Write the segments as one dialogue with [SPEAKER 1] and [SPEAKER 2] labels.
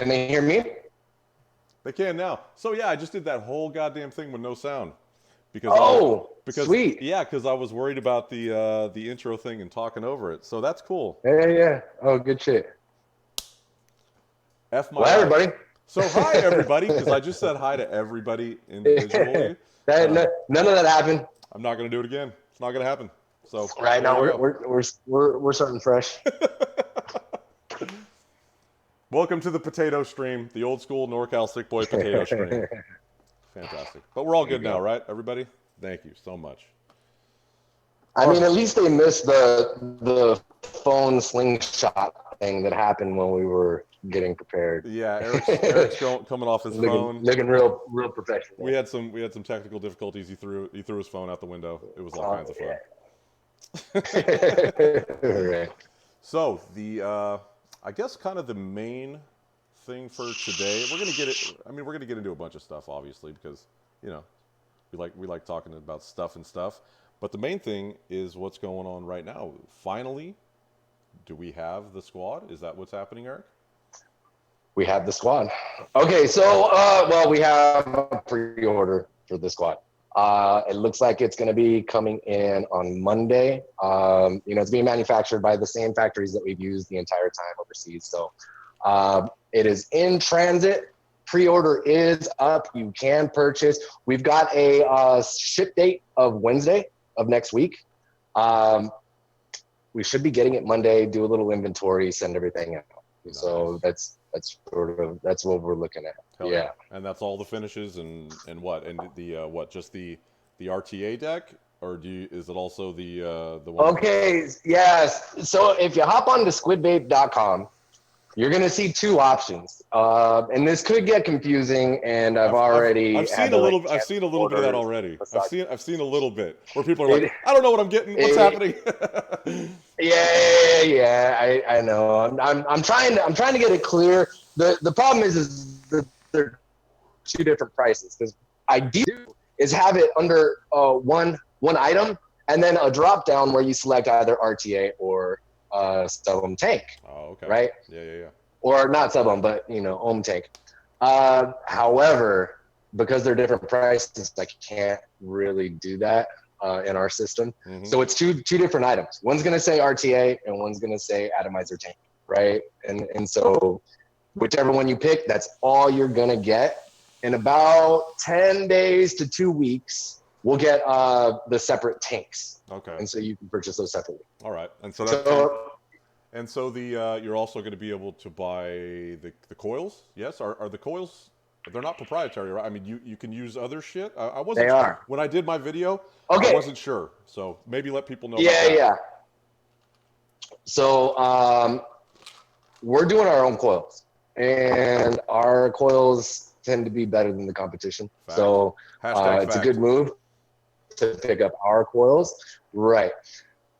[SPEAKER 1] Can they hear me?
[SPEAKER 2] They can now. So yeah, I just did that whole goddamn thing with no sound because
[SPEAKER 1] Oh, sweet.
[SPEAKER 2] I was worried about the intro thing and talking over it. So that's cool.
[SPEAKER 1] Yeah, yeah, yeah. Oh, good shit.
[SPEAKER 2] F my
[SPEAKER 1] Well,
[SPEAKER 2] life.
[SPEAKER 1] everybody.
[SPEAKER 2] So hi everybody, because I just said hi to everybody individually.
[SPEAKER 1] None of that happened.
[SPEAKER 2] I'm not gonna do it again. It's not gonna happen. So
[SPEAKER 1] Right
[SPEAKER 2] there
[SPEAKER 1] now,
[SPEAKER 2] you
[SPEAKER 1] we're
[SPEAKER 2] go.
[SPEAKER 1] we're starting fresh.
[SPEAKER 2] Welcome to the potato stream, the old school NorCal Sick Boy potato stream. Fantastic. But we're all
[SPEAKER 1] There you
[SPEAKER 2] good now,
[SPEAKER 1] go.
[SPEAKER 2] right, everybody? Thank you so much.
[SPEAKER 1] I
[SPEAKER 2] All
[SPEAKER 1] mean,
[SPEAKER 2] right.
[SPEAKER 1] at least they missed the phone slingshot thing that happened when we were getting prepared.
[SPEAKER 2] Yeah, Eric's coming off his phone.
[SPEAKER 1] Looking real professional.
[SPEAKER 2] We had some technical difficulties. He threw his phone out the window. It was all
[SPEAKER 1] Oh
[SPEAKER 2] kinds of fun.
[SPEAKER 1] yeah. Right.
[SPEAKER 2] So I guess kind of the main thing for today, we're gonna get it. I mean, we're gonna get into a bunch of stuff, obviously, because you know we like talking about stuff and stuff. But the main thing is what's going on right now. Finally, do we have the squad? Is that what's happening, Eric?
[SPEAKER 1] We have the squad. Okay, so well, we have a pre-order for the squad. It looks like it's going to be coming in on Monday. It's being manufactured by the same factories that we've used the entire time overseas. So it is in transit. Pre-order is up. You can purchase. We've got a ship date of Wednesday of next week. We should be getting it Monday. Do a little inventory, send everything out.
[SPEAKER 2] Nice.
[SPEAKER 1] So that's what we're looking at.
[SPEAKER 2] Hell
[SPEAKER 1] yeah.
[SPEAKER 2] And that's all the finishes and what just the RTA deck, or is it also the one?
[SPEAKER 1] Okay. Yes. So if you hop on to squidvape.com, you're gonna see two options, and this could get confusing. And
[SPEAKER 2] I've seen a little bit of that already.
[SPEAKER 1] Besides.
[SPEAKER 2] I've seen a little bit where people are like, I don't know what I'm getting. What's happening?
[SPEAKER 1] Yeah. I know. I'm trying to get it clear. The problem is that they're two different prices, because ideal is have it under one item, and then a drop down where you select either RTA or sub-ohm tank.
[SPEAKER 2] Oh, okay.
[SPEAKER 1] Right?
[SPEAKER 2] Yeah.
[SPEAKER 1] Or not sub-ohm, but ohm tank. However, because they're different prices, I can't really do that in our system. Mm-hmm. So it's two different items. One's gonna say RTA and one's gonna say atomizer tank, right? And so whichever one you pick, that's all you're gonna get. In about 10 days to 2 weeks, we'll get the separate tanks.
[SPEAKER 2] Okay.
[SPEAKER 1] And so you can purchase those separately.
[SPEAKER 2] All right. And so you're also going to be able to buy the coils. Yes. Are the coils? They're not proprietary, right? I mean, you can use other shit. I wasn't.
[SPEAKER 1] They are.
[SPEAKER 2] When I did my video.
[SPEAKER 1] Okay.
[SPEAKER 2] I wasn't sure. So maybe let people know.
[SPEAKER 1] Yeah. So we're doing our own coils, and our coils tend to be better than the competition. Fact. So it's a good move to pick up our coils. Right.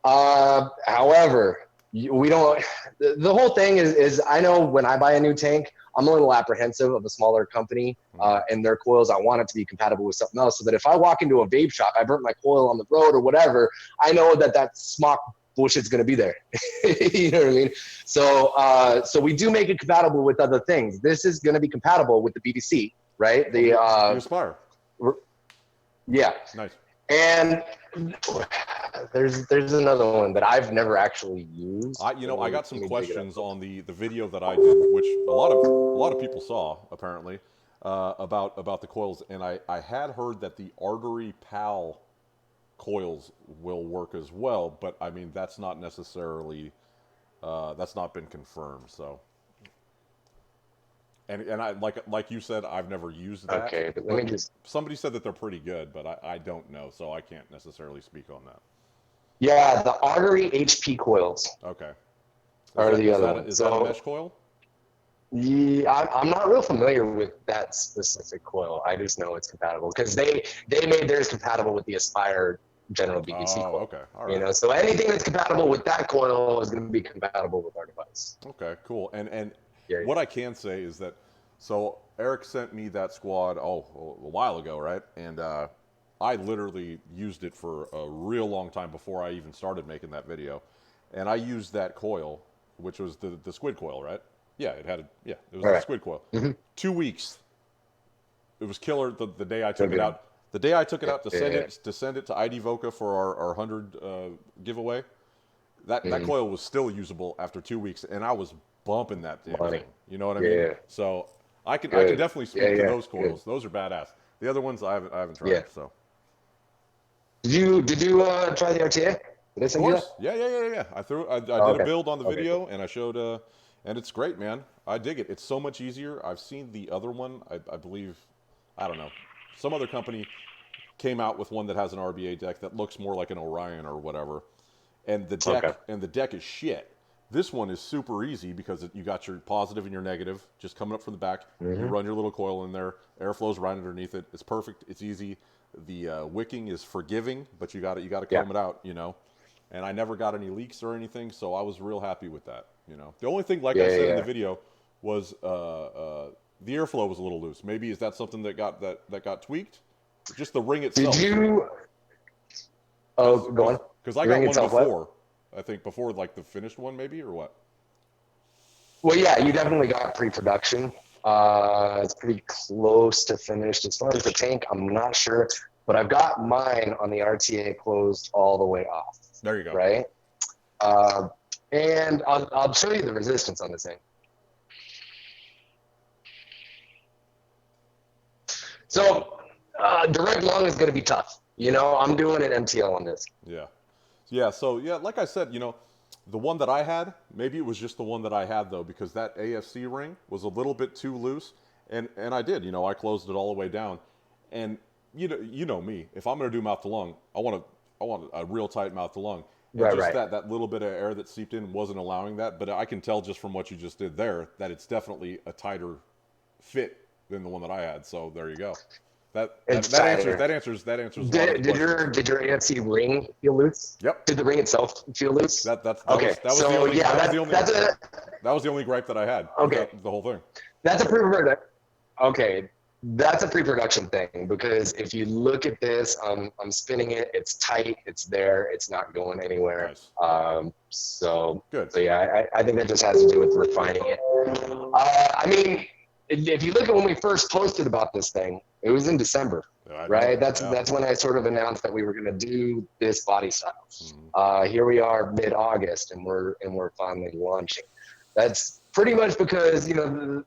[SPEAKER 1] However, we don't, the whole thing is I know when I buy a new tank, I'm a little apprehensive of a smaller company and their coils. I want it to be compatible with something else, so that if I walk into a vape shop, I burnt my coil on the road or whatever, I know that smock bullshit's going to be there. You know what I mean? So we do make it compatible with other things. This is going to be compatible with the BDC, right? The
[SPEAKER 2] Aspire.
[SPEAKER 1] Yeah.
[SPEAKER 2] Nice.
[SPEAKER 1] And there's another one that I've never actually used.
[SPEAKER 2] I got some questions on the video that I did, which a lot of people saw apparently, about the coils, and I had heard that the Artery Pal coils will work as well, but I mean that's not necessarily that's not been confirmed. So, and I like you said, I've never used that.
[SPEAKER 1] Okay, but let me just.
[SPEAKER 2] Somebody said that they're pretty good, but I don't know, so I can't necessarily speak on that.
[SPEAKER 1] Yeah, the Artery HP coils.
[SPEAKER 2] Okay. Is that a mesh coil?
[SPEAKER 1] Yeah, I'm not real familiar with that specific coil. I just know it's compatible because they made theirs compatible with the Aspire General BDC coil.
[SPEAKER 2] Okay. All right.
[SPEAKER 1] So anything that's compatible with that coil is going to be compatible with our device.
[SPEAKER 2] Okay, cool. And what I can say is that, so Eric sent me that squad a while ago, right? And I literally used it for a real long time before I even started making that video. And I used that coil, which was the squid coil, right? Yeah, it had it was
[SPEAKER 1] All
[SPEAKER 2] the
[SPEAKER 1] right.
[SPEAKER 2] squid coil.
[SPEAKER 1] Mm-hmm.
[SPEAKER 2] 2 weeks. It was killer the day I
[SPEAKER 1] So
[SPEAKER 2] took it
[SPEAKER 1] good.
[SPEAKER 2] out. The day I took it out to
[SPEAKER 1] Yeah.
[SPEAKER 2] send it to ID Voca for our 100 giveaway. That
[SPEAKER 1] Mm-hmm.
[SPEAKER 2] coil was still usable after 2 weeks, and I was bumping that damn
[SPEAKER 1] Money.
[SPEAKER 2] thing. You know what I mean?
[SPEAKER 1] Yeah.
[SPEAKER 2] So I can
[SPEAKER 1] Good.
[SPEAKER 2] definitely
[SPEAKER 1] Yeah.
[SPEAKER 2] speak to
[SPEAKER 1] Yeah.
[SPEAKER 2] those
[SPEAKER 1] Good.
[SPEAKER 2] coils. Those are badass. The other ones I haven't
[SPEAKER 1] Yeah.
[SPEAKER 2] tried. So
[SPEAKER 1] Did you try the RTA? Did I
[SPEAKER 2] of
[SPEAKER 1] send you that?
[SPEAKER 2] course, yeah. I
[SPEAKER 1] Oh,
[SPEAKER 2] did a
[SPEAKER 1] okay.
[SPEAKER 2] build on the
[SPEAKER 1] Okay. Cool.
[SPEAKER 2] video, and I showed and it's great, man. I dig it. It's so much easier. I've seen the other one. I believe, I don't know, some other company came out with one that has an RBA deck that looks more like an Orion or whatever, and
[SPEAKER 1] Okay.
[SPEAKER 2] the deck is shit. This one is super easy because you got your positive and your negative just coming up from the back. You
[SPEAKER 1] Mm-hmm.
[SPEAKER 2] run your little coil in there. Air flows right underneath it. It's perfect. It's easy. The wicking is forgiving, but you got to
[SPEAKER 1] Yeah.
[SPEAKER 2] comb it out, And I never got any leaks or anything, so I was real happy with that. The only thing, like I
[SPEAKER 1] Yeah.
[SPEAKER 2] said in the
[SPEAKER 1] Yeah.
[SPEAKER 2] video, was the airflow was a little loose. Maybe is that something that got tweaked? Just the ring
[SPEAKER 1] Did
[SPEAKER 2] itself,
[SPEAKER 1] you? Oh,
[SPEAKER 2] because
[SPEAKER 1] go on.
[SPEAKER 2] I
[SPEAKER 1] The
[SPEAKER 2] got
[SPEAKER 1] ring
[SPEAKER 2] one
[SPEAKER 1] itself. What?
[SPEAKER 2] before. I think before like the finished one, maybe or what?
[SPEAKER 1] Well, yeah, you definitely got pre-production. It's pretty close to finished. As far as the tank, I'm not sure, but I've got mine on the RTA closed all the way off,
[SPEAKER 2] There you go.
[SPEAKER 1] right? Uh, and I'll show you the resistance on this thing. So direct long is going to be tough. I'm doing an MTL on this.
[SPEAKER 2] Yeah, yeah. So yeah, like I said, the one that I had, maybe it was just the one that I had though, because that AFC ring was a little bit too loose, and I did, I closed it all the way down, and you know me, if I'm gonna do mouth to lung, I want a real tight mouth to lung, and
[SPEAKER 1] Right,
[SPEAKER 2] just
[SPEAKER 1] right.
[SPEAKER 2] that little bit of air that seeped in wasn't allowing that, but I can tell just from what you just did there that it's definitely a tighter fit than the one that I had. So there you go. That that,
[SPEAKER 1] It's
[SPEAKER 2] that answers
[SPEAKER 1] tighter.
[SPEAKER 2] that answers that answers a lot of the
[SPEAKER 1] Did, did
[SPEAKER 2] questions.
[SPEAKER 1] your did your AFC ring feel loose?
[SPEAKER 2] Yep.
[SPEAKER 1] Did the ring itself feel loose?
[SPEAKER 2] That that's that
[SPEAKER 1] Okay,
[SPEAKER 2] was that was the
[SPEAKER 1] so
[SPEAKER 2] only
[SPEAKER 1] yeah,
[SPEAKER 2] that was the only
[SPEAKER 1] that's a
[SPEAKER 2] that was the only gripe that I had with
[SPEAKER 1] okay.
[SPEAKER 2] the whole thing.
[SPEAKER 1] That's a pre-production. Okay, that's a pre-production thing because if you look at this, I'm spinning it. It's tight. It's there. It's not going anywhere.
[SPEAKER 2] Nice.
[SPEAKER 1] So
[SPEAKER 2] Good.
[SPEAKER 1] so yeah, I think that just has to do with refining it. I mean, if you look at when we first posted about this thing, it was in December,
[SPEAKER 2] I know.
[SPEAKER 1] right? That's
[SPEAKER 2] Yeah.
[SPEAKER 1] that's when I sort of announced that we were going to do this body style.
[SPEAKER 2] Mm-hmm.
[SPEAKER 1] Here we are mid-August, and we're finally launching. That's pretty much because the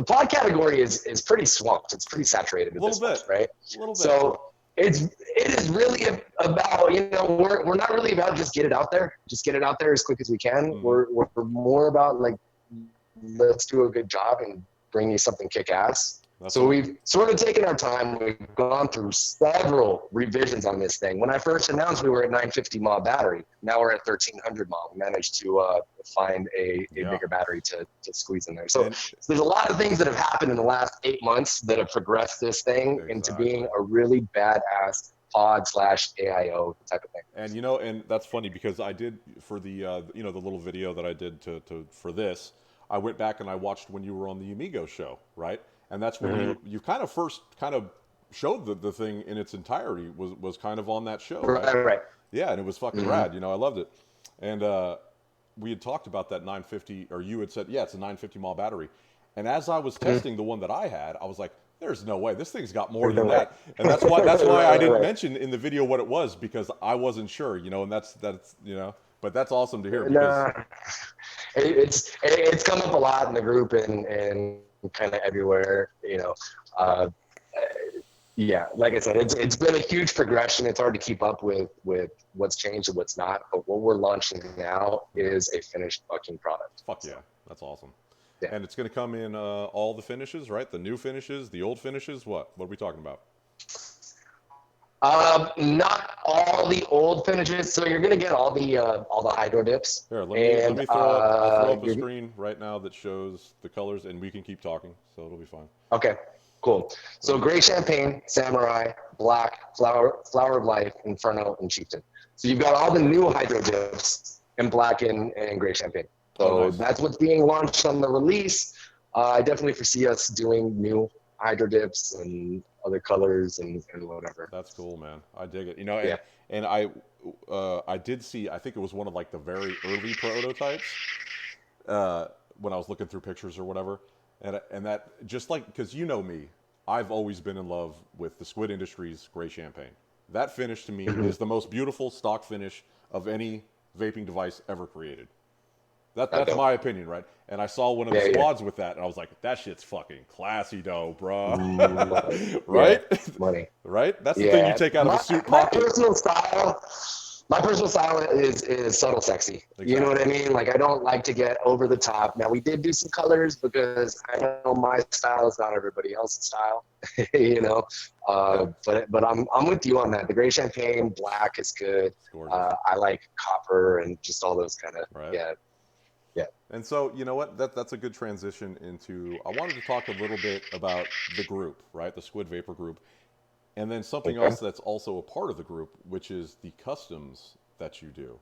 [SPEAKER 1] pod category is pretty swamped. It's pretty saturated
[SPEAKER 2] A
[SPEAKER 1] at
[SPEAKER 2] little
[SPEAKER 1] this point,
[SPEAKER 2] bit.
[SPEAKER 1] right?
[SPEAKER 2] A little bit.
[SPEAKER 1] So it is really about we're not really about just get it out there, as quick as we can.
[SPEAKER 2] Mm-hmm.
[SPEAKER 1] We're more about like let's do a good job and bring you something kick ass. So we've sort of taken our time. We've gone through several revisions on this thing. When I first announced we were at 950 mAh battery, now we're at 1300 mAh. We managed to find a bigger battery to squeeze in there. So there's a lot of things that have happened in the last 8 months that have progressed this thing into being a really badass pod / AIO type of thing.
[SPEAKER 2] And and that's funny because I did for the the little video that I did for this, I went back and I watched when you were on the Amigo show, right? And that's when you kind of first kind of showed the thing in its entirety was kind of on that show, right?
[SPEAKER 1] Right.
[SPEAKER 2] Yeah, and it was fucking rad. I loved it. And we had talked about that 950, or you had said, yeah, it's a 950 mAh battery. And as I was testing the one that I had, I was like, there's no way this thing's got more than that. And that's why I didn't mention in the video what it was, because I wasn't sure, and that's but that's awesome to hear because
[SPEAKER 1] it's come up a lot in the group and kind of everywhere, uh, yeah, like I said, it's been a huge progression. It's hard to keep up with what's changed and what's not, but what we're launching now is a finished fucking product.
[SPEAKER 2] Fuck yeah, that's awesome.
[SPEAKER 1] Yeah.
[SPEAKER 2] And it's going to come in all the finishes, right? The new finishes, the old finishes. What are we talking about?
[SPEAKER 1] Not all the old finishes. So you're gonna get all the hydro dips.
[SPEAKER 2] Here, let me throw up. I'll throw up a screen right now that shows the colors, and we can keep talking, so it'll be fine.
[SPEAKER 1] Okay, cool. So gray champagne, samurai, black, flower of life, inferno, and chieftain. So you've got all the new hydro dips in black and gray champagne. So that's what's being launched on the release. I definitely foresee us doing new hydro dips and other colors and whatever.
[SPEAKER 2] That's cool, man. I dig it. And I did see, I think it was one of like the very early prototypes. when I was looking through pictures or whatever, and that just like because you know me, I've always been in love with the Squid Industries Gray Champagne. That finish to me
[SPEAKER 1] Mhm.
[SPEAKER 2] is the most beautiful stock finish of any vaping device ever created.
[SPEAKER 1] I
[SPEAKER 2] That's
[SPEAKER 1] don't.
[SPEAKER 2] my opinion, right? And I saw one of the
[SPEAKER 1] Yeah, yeah.
[SPEAKER 2] squads with that, and I was like, that shit's fucking classy, though, bro.
[SPEAKER 1] Money. Yeah,
[SPEAKER 2] Right?
[SPEAKER 1] money.
[SPEAKER 2] Right? That's the thing you
[SPEAKER 1] Yeah,
[SPEAKER 2] take out of a suit
[SPEAKER 1] my
[SPEAKER 2] pocket.
[SPEAKER 1] personal style, my personal style is subtle sexy. You know what I
[SPEAKER 2] Exactly.
[SPEAKER 1] mean? Like I don't like to get over the top. Now we did do some colors because I know my style is not everybody else's style. you know,
[SPEAKER 2] Yeah,
[SPEAKER 1] but I'm with you on that. The gray champagne, black is good.
[SPEAKER 2] it's gorgeous.
[SPEAKER 1] I like copper and just all those kind of
[SPEAKER 2] Right?
[SPEAKER 1] yeah yeah.
[SPEAKER 2] And so, you know what? That's a good transition into. I wanted to talk a little bit about the group, right? The Squid Vapor group. And then something
[SPEAKER 1] Okay.
[SPEAKER 2] else that's also a part of the group, which is the customs that you do,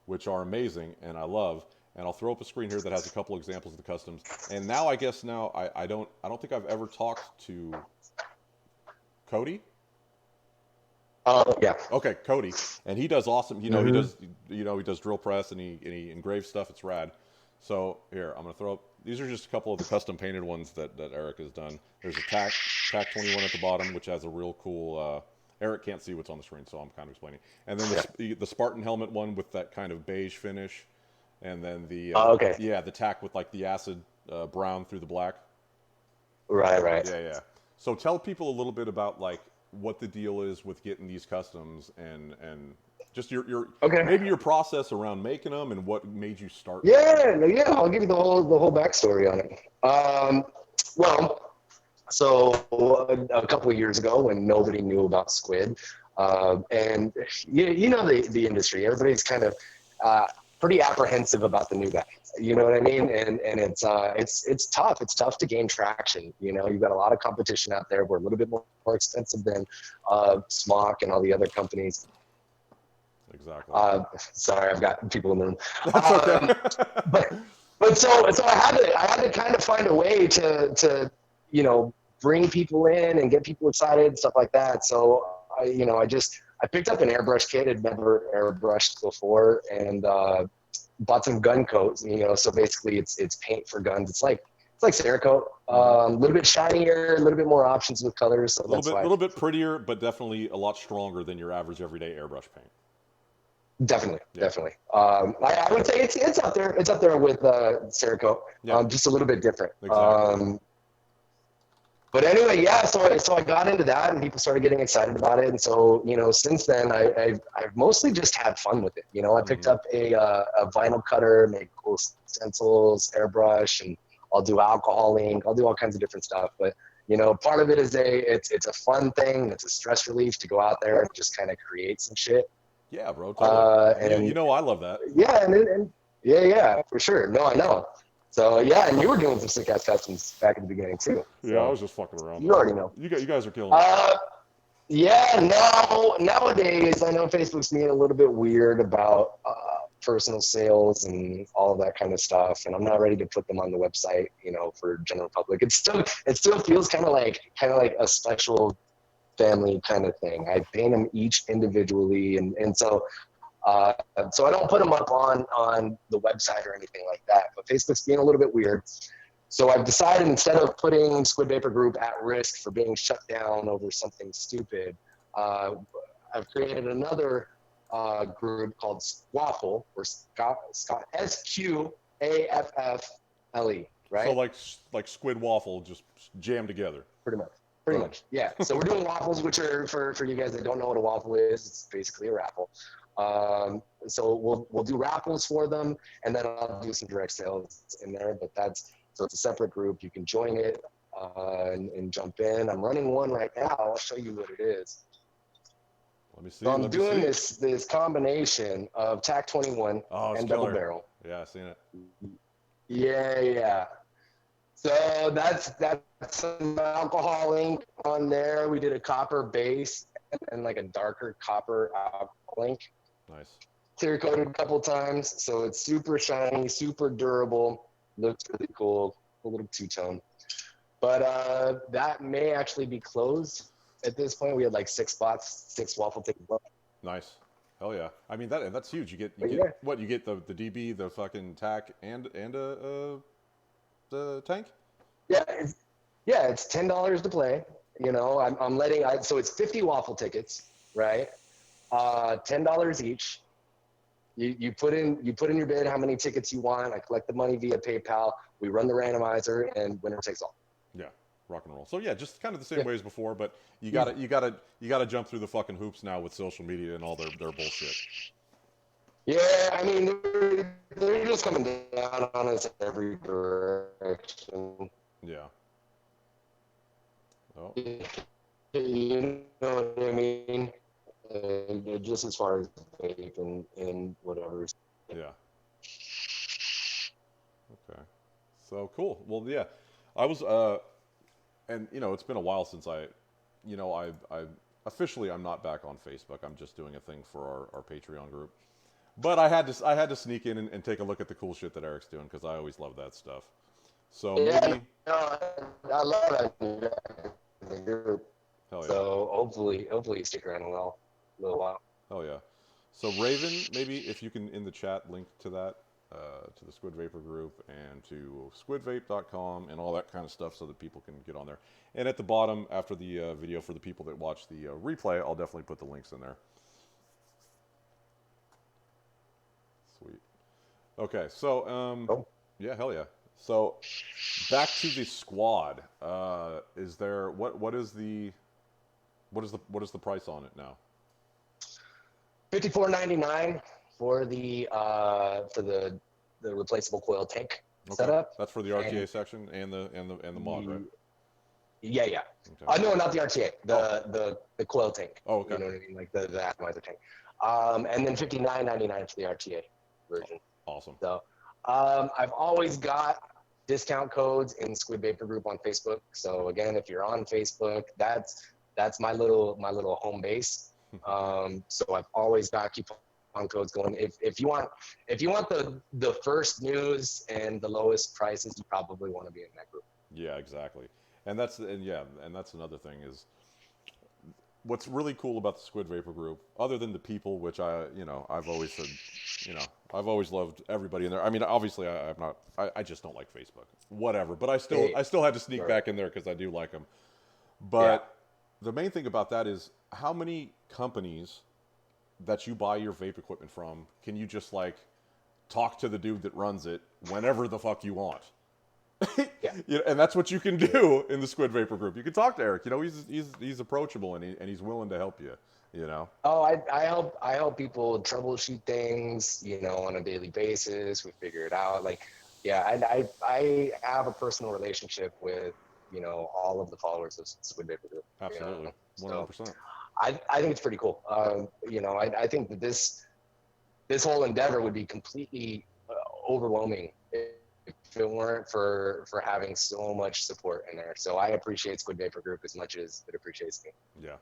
[SPEAKER 2] which are amazing and I love. And I'll throw up a screen here that has a couple examples of the customs. And now I guess now I don't think I've ever talked to Cody.
[SPEAKER 1] Oh yeah.
[SPEAKER 2] Okay, Cody, and he does awesome.
[SPEAKER 1] Mm-hmm.
[SPEAKER 2] He does drill press and he engraves stuff. It's rad. So here I'm gonna throw up. These are just a couple of the custom painted ones that Eric has done. There's a TAC 21 at the bottom, which has a real cool. Eric can't see what's on the screen, so I'm kind of explaining. And then
[SPEAKER 1] Yeah.
[SPEAKER 2] the Spartan helmet one with that kind of beige finish, and then
[SPEAKER 1] Oh, okay.
[SPEAKER 2] the TAC with like the acid brown through the black.
[SPEAKER 1] Right. Right.
[SPEAKER 2] Yeah, yeah. So tell people a little bit about like what the deal is with getting these customs and just your
[SPEAKER 1] Okay.
[SPEAKER 2] maybe your process around making them and what made you start making them.
[SPEAKER 1] Yeah, no, yeah, I'll give you the whole backstory on it. Well, so a couple of years ago, when nobody knew about squid, and you know the industry, everybody's kind of pretty apprehensive about the new guy. You know what I mean? And it's tough. It's tough to gain traction. You know, you've got a lot of competition out there. We're a little bit more expensive than Smock and all the other companies.
[SPEAKER 2] Exactly.
[SPEAKER 1] Sorry, I've got people in the room.
[SPEAKER 2] That's okay.
[SPEAKER 1] But so I had to kind of find a way to you know bring people in and get people excited and stuff like that. So I picked up an airbrush kit. I'd never airbrushed before, and bought some gun coats. You know, so basically it's paint for guns. It's like Cerakote,
[SPEAKER 2] Hmm.
[SPEAKER 1] a little bit shinier, a little bit more options with colors. So
[SPEAKER 2] A
[SPEAKER 1] that's why.
[SPEAKER 2] little bit prettier, but definitely a lot stronger than your average everyday airbrush paint.
[SPEAKER 1] Definitely,
[SPEAKER 2] Yeah.
[SPEAKER 1] definitely. I would say it's up there. It's up there with Cerakote,
[SPEAKER 2] Yeah.
[SPEAKER 1] just a little bit different.
[SPEAKER 2] Exactly.
[SPEAKER 1] But anyway, yeah. So I got into that, and people started getting excited about it. And so since then, I've mostly just had fun with it. You know, I picked
[SPEAKER 2] Hmm.
[SPEAKER 1] up a vinyl cutter, make cool stencils, airbrush, and I'll do alcohol ink. I'll do all kinds of different stuff. But part of it is it's a fun thing. It's a stress relief to go out there and just kind of create some shit.
[SPEAKER 2] Yeah, bro, totally. And you
[SPEAKER 1] And
[SPEAKER 2] know I love that.
[SPEAKER 1] yeah, and yeah, yeah, for sure. No, I know. So yeah, and you were doing some sick ass customs back at the beginning too.
[SPEAKER 2] Yeah, I
[SPEAKER 1] So
[SPEAKER 2] was just fucking around
[SPEAKER 1] you
[SPEAKER 2] though.
[SPEAKER 1] already know.
[SPEAKER 2] You guys are killing it.
[SPEAKER 1] Uh, yeah. Nowadays, I know Facebook's being a little bit weird about personal sales and all of that kind of stuff, and I'm not ready to put them on the website, for general public. It still feels kind of like a special family kind of thing. I paint them each individually, and so I don't put them up on the website or anything like that. But Facebook's being a little bit weird. So I've decided instead of putting Squid Vapor Group at risk for being shut down over something stupid, uh, I've created another group called Squaffle, or Scott Squaffle,
[SPEAKER 2] So
[SPEAKER 1] right?
[SPEAKER 2] like squid waffle just jammed together.
[SPEAKER 1] Pretty much. Pretty
[SPEAKER 2] Boom.
[SPEAKER 1] much. Yeah. So we're doing waffles, which are for you guys that don't know what a waffle is. It's basically a raffle. So we'll do raffles for them, and then I'll do some direct sales in there. But so it's a separate group. You can join it and jump in. I'm running one right now. I'll show you what it is.
[SPEAKER 2] Let me
[SPEAKER 1] So
[SPEAKER 2] see.
[SPEAKER 1] I'm
[SPEAKER 2] Let me
[SPEAKER 1] doing
[SPEAKER 2] see.
[SPEAKER 1] this combination of TAC 21
[SPEAKER 2] Oh, it's
[SPEAKER 1] and double
[SPEAKER 2] killer.
[SPEAKER 1] barrel.
[SPEAKER 2] Yeah, I seen it.
[SPEAKER 1] Yeah, yeah. So that's some alcohol ink on there. We did a copper base and like a darker copper alcohol ink.
[SPEAKER 2] Nice.
[SPEAKER 1] Clear coated a couple times, so it's super shiny, super durable. Looks really cool. A little two-tone. But that may actually be closed at this point. We had like 6 spots, 6 waffle tickets left.
[SPEAKER 2] Nice. Hell yeah. I mean that's huge. You
[SPEAKER 1] But
[SPEAKER 2] get
[SPEAKER 1] yeah,
[SPEAKER 2] what you get the DB, the fucking tack, and a tank?
[SPEAKER 1] Yeah, it's $10 to play. You know, I'm letting so it's 50 waffle tickets, right? $10 each. You put in your bid how many tickets you want. I collect the money via PayPal. We run the randomizer, and winner takes all.
[SPEAKER 2] Yeah, rock and roll. So yeah, just kind of the same
[SPEAKER 1] Yeah,
[SPEAKER 2] way as before, but
[SPEAKER 1] easy.
[SPEAKER 2] you gotta jump through the fucking hoops now with social media and all their bullshit.
[SPEAKER 1] Yeah, I mean, they're just coming down on us every direction.
[SPEAKER 2] Yeah. Oh,
[SPEAKER 1] You know what I mean? Just as far as vape and whatever.
[SPEAKER 2] yeah. Okay. So cool. Well, yeah, I was and you know, it's been a while since I officially I'm not back on Facebook. I'm just doing a thing for our Patreon group. But I had to sneak in and take a look at the cool shit that Eric's doing because I always love that stuff. So
[SPEAKER 1] Yeah,
[SPEAKER 2] maybe,
[SPEAKER 1] no, I love that group.
[SPEAKER 2] hell yeah,
[SPEAKER 1] So hopefully you stick around a little while.
[SPEAKER 2] hell yeah. So Raven, maybe if you can in the chat link to that, to the Squid Vapor group and to squidvape.com and all that kind of stuff so that people can get on there. And at the bottom, after the video for the people that watch the replay, I'll definitely put the links in there. Sweet. Okay, so
[SPEAKER 1] Oh.
[SPEAKER 2] yeah, hell yeah. So back to the squad. Is there what is the price on it now?
[SPEAKER 1] $54.99 for the replaceable coil tank
[SPEAKER 2] Okay,
[SPEAKER 1] setup.
[SPEAKER 2] that's for the
[SPEAKER 1] And
[SPEAKER 2] RTA section and the mod, right?
[SPEAKER 1] yeah.
[SPEAKER 2] Okay.
[SPEAKER 1] No, not the RTA.
[SPEAKER 2] Oh,
[SPEAKER 1] The coil tank.
[SPEAKER 2] oh,
[SPEAKER 1] You
[SPEAKER 2] okay.
[SPEAKER 1] know what I mean, like the atomizer tank. And then $59.99 for the RTA version.
[SPEAKER 2] Awesome.
[SPEAKER 1] So I've always got discount codes in Squid Vapor Group on Facebook. So again, if you're on Facebook, that's my little home base. So I've always got coupon codes going. If you want the first news and the lowest prices, you probably want to be in that group.
[SPEAKER 2] Yeah, exactly. And that's another thing is what's really cool about the Squid Vapor group, other than the people, which I've always said, I've always loved everybody in there. I mean, obviously, I just don't like Facebook, whatever. But
[SPEAKER 1] Hey,
[SPEAKER 2] I still had to sneak
[SPEAKER 1] sure.
[SPEAKER 2] back in there because I do like them.
[SPEAKER 1] Yeah.
[SPEAKER 2] But the main thing about that is how many companies that you buy your vape equipment from can you just like talk to the dude that runs it whenever the fuck you want?
[SPEAKER 1] Yeah.
[SPEAKER 2] And that's what you can do in the Squid Vapor group. You can talk to Eric. You know, he's approachable and he's willing to help you. You know.
[SPEAKER 1] Oh, I help people troubleshoot things, on a daily basis. We figure it out. Like, yeah, I have a personal relationship with, all of the followers of Squid Vapor Group.
[SPEAKER 2] Absolutely,
[SPEAKER 1] So
[SPEAKER 2] 100%.
[SPEAKER 1] I think it's pretty cool. I think that this whole endeavor would be completely overwhelming if it weren't for having so much support in there. So I appreciate Squid Vapor Group as much as it appreciates me.
[SPEAKER 2] Yeah,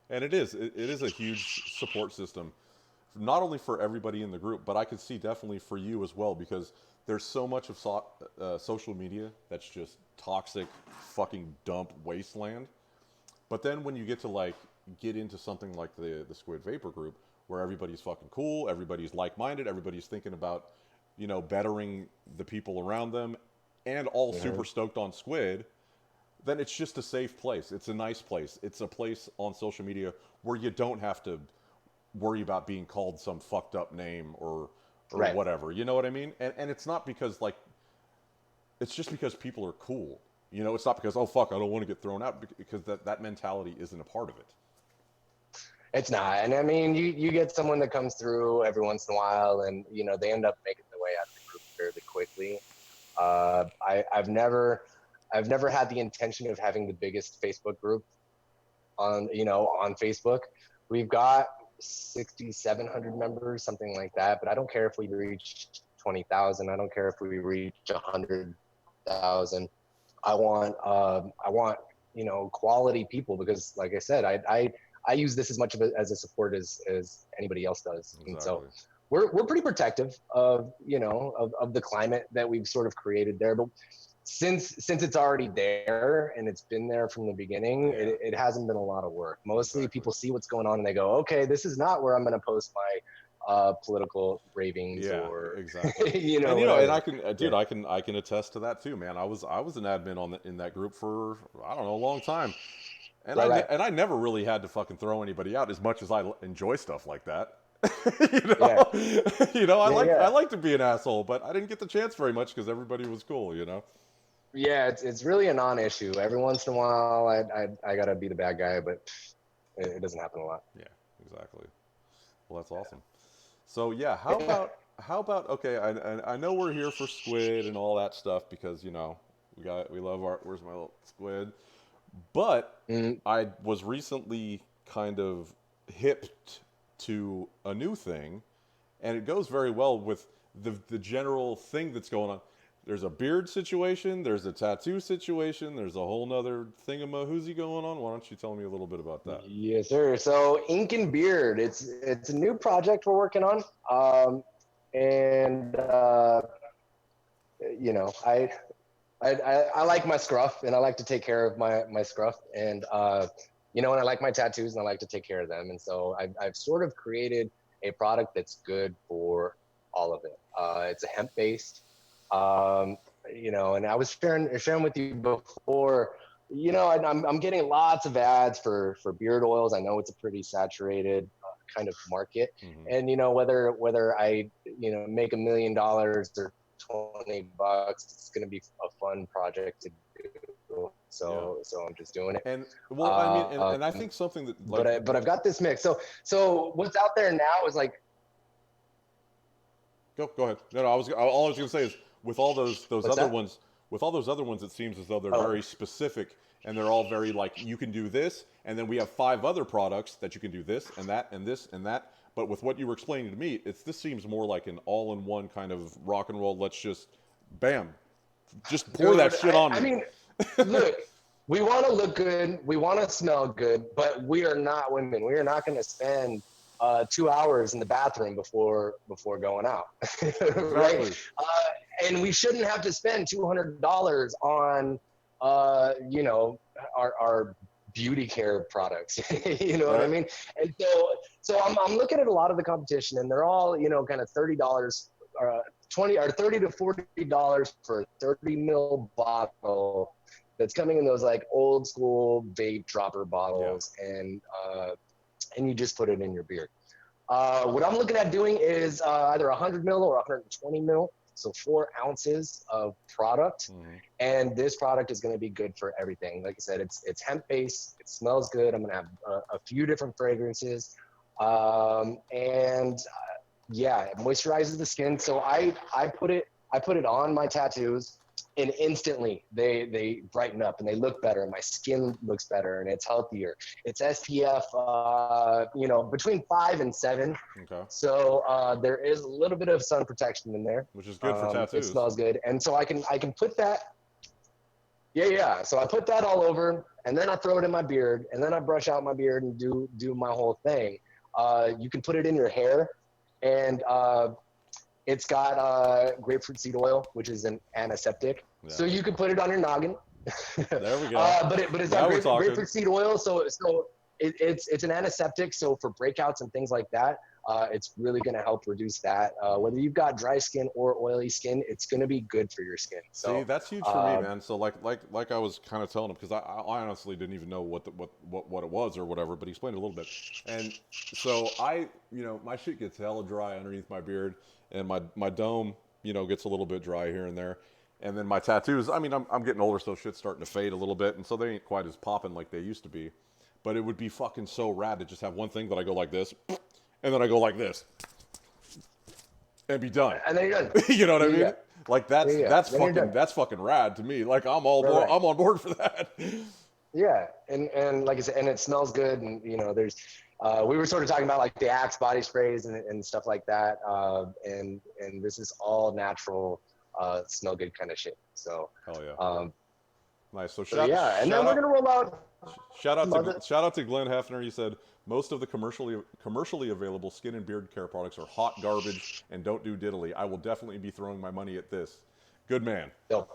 [SPEAKER 2] and it is a huge support system, not only for everybody in the group, but I could see definitely for you as well because there's so much of social media that's just toxic, fucking dump wasteland. But then when you get to like get into something like the Squid Vapor group, where everybody's fucking cool, everybody's like-minded, everybody's thinking about, bettering the people around them, and all super stoked on Squid, then it's just a safe place. It's a nice place. It's a place on social media where you don't have to worry about being called some fucked up name or
[SPEAKER 1] Right.
[SPEAKER 2] whatever. You know what I mean? And it's not because like it's just because people are cool. It's not because, oh fuck, I don't want to get thrown out, because that mentality isn't a part of it.
[SPEAKER 1] It's not. And I mean, you get someone that comes through every once in a while and, they end up making their way out of the group fairly quickly. I've never had the intention of having the biggest Facebook group on Facebook. We've got 6,700 members, something like that. But I don't care if we reach 20,000. I don't care if we reach 100,000. I want quality people because, like I said, I use this as much as a support as anybody else does.
[SPEAKER 2] Exactly.
[SPEAKER 1] And so we're pretty protective of of the climate that we've sort of created there. But since it's already there and it's been there from the beginning, it hasn't been a lot of work. Mostly people see what's going on and they go, okay, this is not where I'm going to post political ravings
[SPEAKER 2] Yeah,
[SPEAKER 1] or
[SPEAKER 2] exactly. And and I
[SPEAKER 1] whatever.
[SPEAKER 2] can,
[SPEAKER 1] Yeah,
[SPEAKER 2] dude, I can attest to that too, man. I was an admin in that group for I don't know a long time, and
[SPEAKER 1] right, right.
[SPEAKER 2] I never really had to fucking throw anybody out as much as enjoy stuff like that.
[SPEAKER 1] Yeah, yeah,
[SPEAKER 2] I
[SPEAKER 1] yeah.
[SPEAKER 2] like to be an asshole, but I didn't get the chance very much because everybody was cool, you know.
[SPEAKER 1] Yeah, it's really a non-issue. Every once in a while, I gotta be the bad guy, but it doesn't happen a lot.
[SPEAKER 2] Yeah, exactly. Well, that's awesome. So yeah, how about okay? I know we're here for squid and all that stuff because we love our where's my little squid, but
[SPEAKER 1] Mm,
[SPEAKER 2] I was recently kind of hipped to a new thing, and it goes very well with the general thing that's going on. There's a beard situation, there's a tattoo situation, there's a whole nother thingamahoozy going on. Why don't you tell me a little bit about that?
[SPEAKER 1] yes, sir. So Incan Beard, it's a new project we're working on. And you know, I like my scruff, and I like to take care of my scruff, and and I like my tattoos, and I like to take care of them, and so I've sort of created a product that's good for all of it. It's a hemp based, um, and I was sharing with you before. And I'm getting lots of ads for beard oils. I know it's a pretty saturated kind of market,
[SPEAKER 2] Hmm.
[SPEAKER 1] and whether I make $1 million or $20, it's going to be a fun project to do.
[SPEAKER 2] Yeah.
[SPEAKER 1] So I'm just doing it.
[SPEAKER 2] And well, I mean,
[SPEAKER 1] Uh,
[SPEAKER 2] and I think something that
[SPEAKER 1] but I've got this mix. So what's out there now is like,
[SPEAKER 2] go ahead. No, all I was going to say is with all those
[SPEAKER 1] what's
[SPEAKER 2] other
[SPEAKER 1] that?
[SPEAKER 2] ones, with all those other ones, it seems as though they're
[SPEAKER 1] Oh,
[SPEAKER 2] very specific and they're all very like you can do this, and then we have five other products that you can do this and that and this and that. But with what you were explaining to me, this seems more like an all-in-one kind of rock and roll. Let's just, bam, just pour that
[SPEAKER 1] dude,
[SPEAKER 2] shit on
[SPEAKER 1] I
[SPEAKER 2] me.
[SPEAKER 1] mean, look, we want to look good, we want to smell good, but we are not women. We are not going to spend 2 hours in the bathroom before going out, right?
[SPEAKER 2] Exactly.
[SPEAKER 1] And we shouldn't have to spend $200 on, our beauty care products. You know what I
[SPEAKER 2] Right.
[SPEAKER 1] mean? And so I'm looking at a lot of the competition, and they're all kind of $30, 20 or $30 to $40 for a 30 ml bottle that's coming in those like old school vape dropper
[SPEAKER 2] Yeah.
[SPEAKER 1] bottles, and you just put it in your beer. What I'm looking at doing is either 100 mil or 120 mil, so 4 ounces of product.
[SPEAKER 2] Hmm.
[SPEAKER 1] And this product is going to be good for everything. Like I said, it's hemp based. It smells good. I'm going to have a few different fragrances, and yeah, it moisturizes the skin. So I put it on my tattoos, and instantly they brighten up and they look better. My skin looks better and it's healthier. It's SPF, between 5 and 7.
[SPEAKER 2] Okay.
[SPEAKER 1] So there is a little bit of sun protection in there.
[SPEAKER 2] Which is good for
[SPEAKER 1] It
[SPEAKER 2] tattoos.
[SPEAKER 1] smells good, and so I can put that. Yeah, yeah. So I put that all over, and then I throw it in my beard, and then I brush out my beard and do my whole thing. You can put it in your hair, and it's got grapefruit seed oil, which is an antiseptic.
[SPEAKER 2] Yeah.
[SPEAKER 1] So you can put it on your noggin.
[SPEAKER 2] There we go.
[SPEAKER 1] But it's got
[SPEAKER 2] Now we're talking.
[SPEAKER 1] grapefruit seed oil, so it's an antiseptic. So for breakouts and things like that, it's really going to help reduce that. Whether you've got dry skin or oily skin, it's going to be good for your skin.
[SPEAKER 2] See,
[SPEAKER 1] So
[SPEAKER 2] that's huge for me,
[SPEAKER 1] uh,
[SPEAKER 2] man. So like I was kind of telling him because I honestly didn't even know what it was or whatever, but he explained it a little bit. And so my shit gets hella dry underneath my beard, and my dome gets a little bit dry here and there. And then my tattoos, I mean, I'm getting older, so shit's starting to fade a little bit, and so they ain't quite as popping like they used to be. But it would be fucking so rad to just have one thing that I go like this, and then I go like this, and be done.
[SPEAKER 1] and then you're done.
[SPEAKER 2] You know what I
[SPEAKER 1] Yeah,
[SPEAKER 2] mean? Like
[SPEAKER 1] yeah, yeah. Then you're done.
[SPEAKER 2] that's fucking rad to me. Like I'm all
[SPEAKER 1] Right,
[SPEAKER 2] board,
[SPEAKER 1] right.
[SPEAKER 2] I'm on board for that.
[SPEAKER 1] Yeah, and like I said, and it smells good, and there's we were sort of talking about like the Axe body sprays and stuff like that, and this is all natural, smell good kind of shit. So
[SPEAKER 2] Hell yeah,
[SPEAKER 1] um,
[SPEAKER 2] nice. So
[SPEAKER 1] so yeah, and then we're gonna roll out some other.
[SPEAKER 2] shout out to Glenn Hefner. He said most of the commercially available skin and beard care products are hot garbage and don't do diddly. I will definitely be throwing my money at this. Good man.
[SPEAKER 1] No,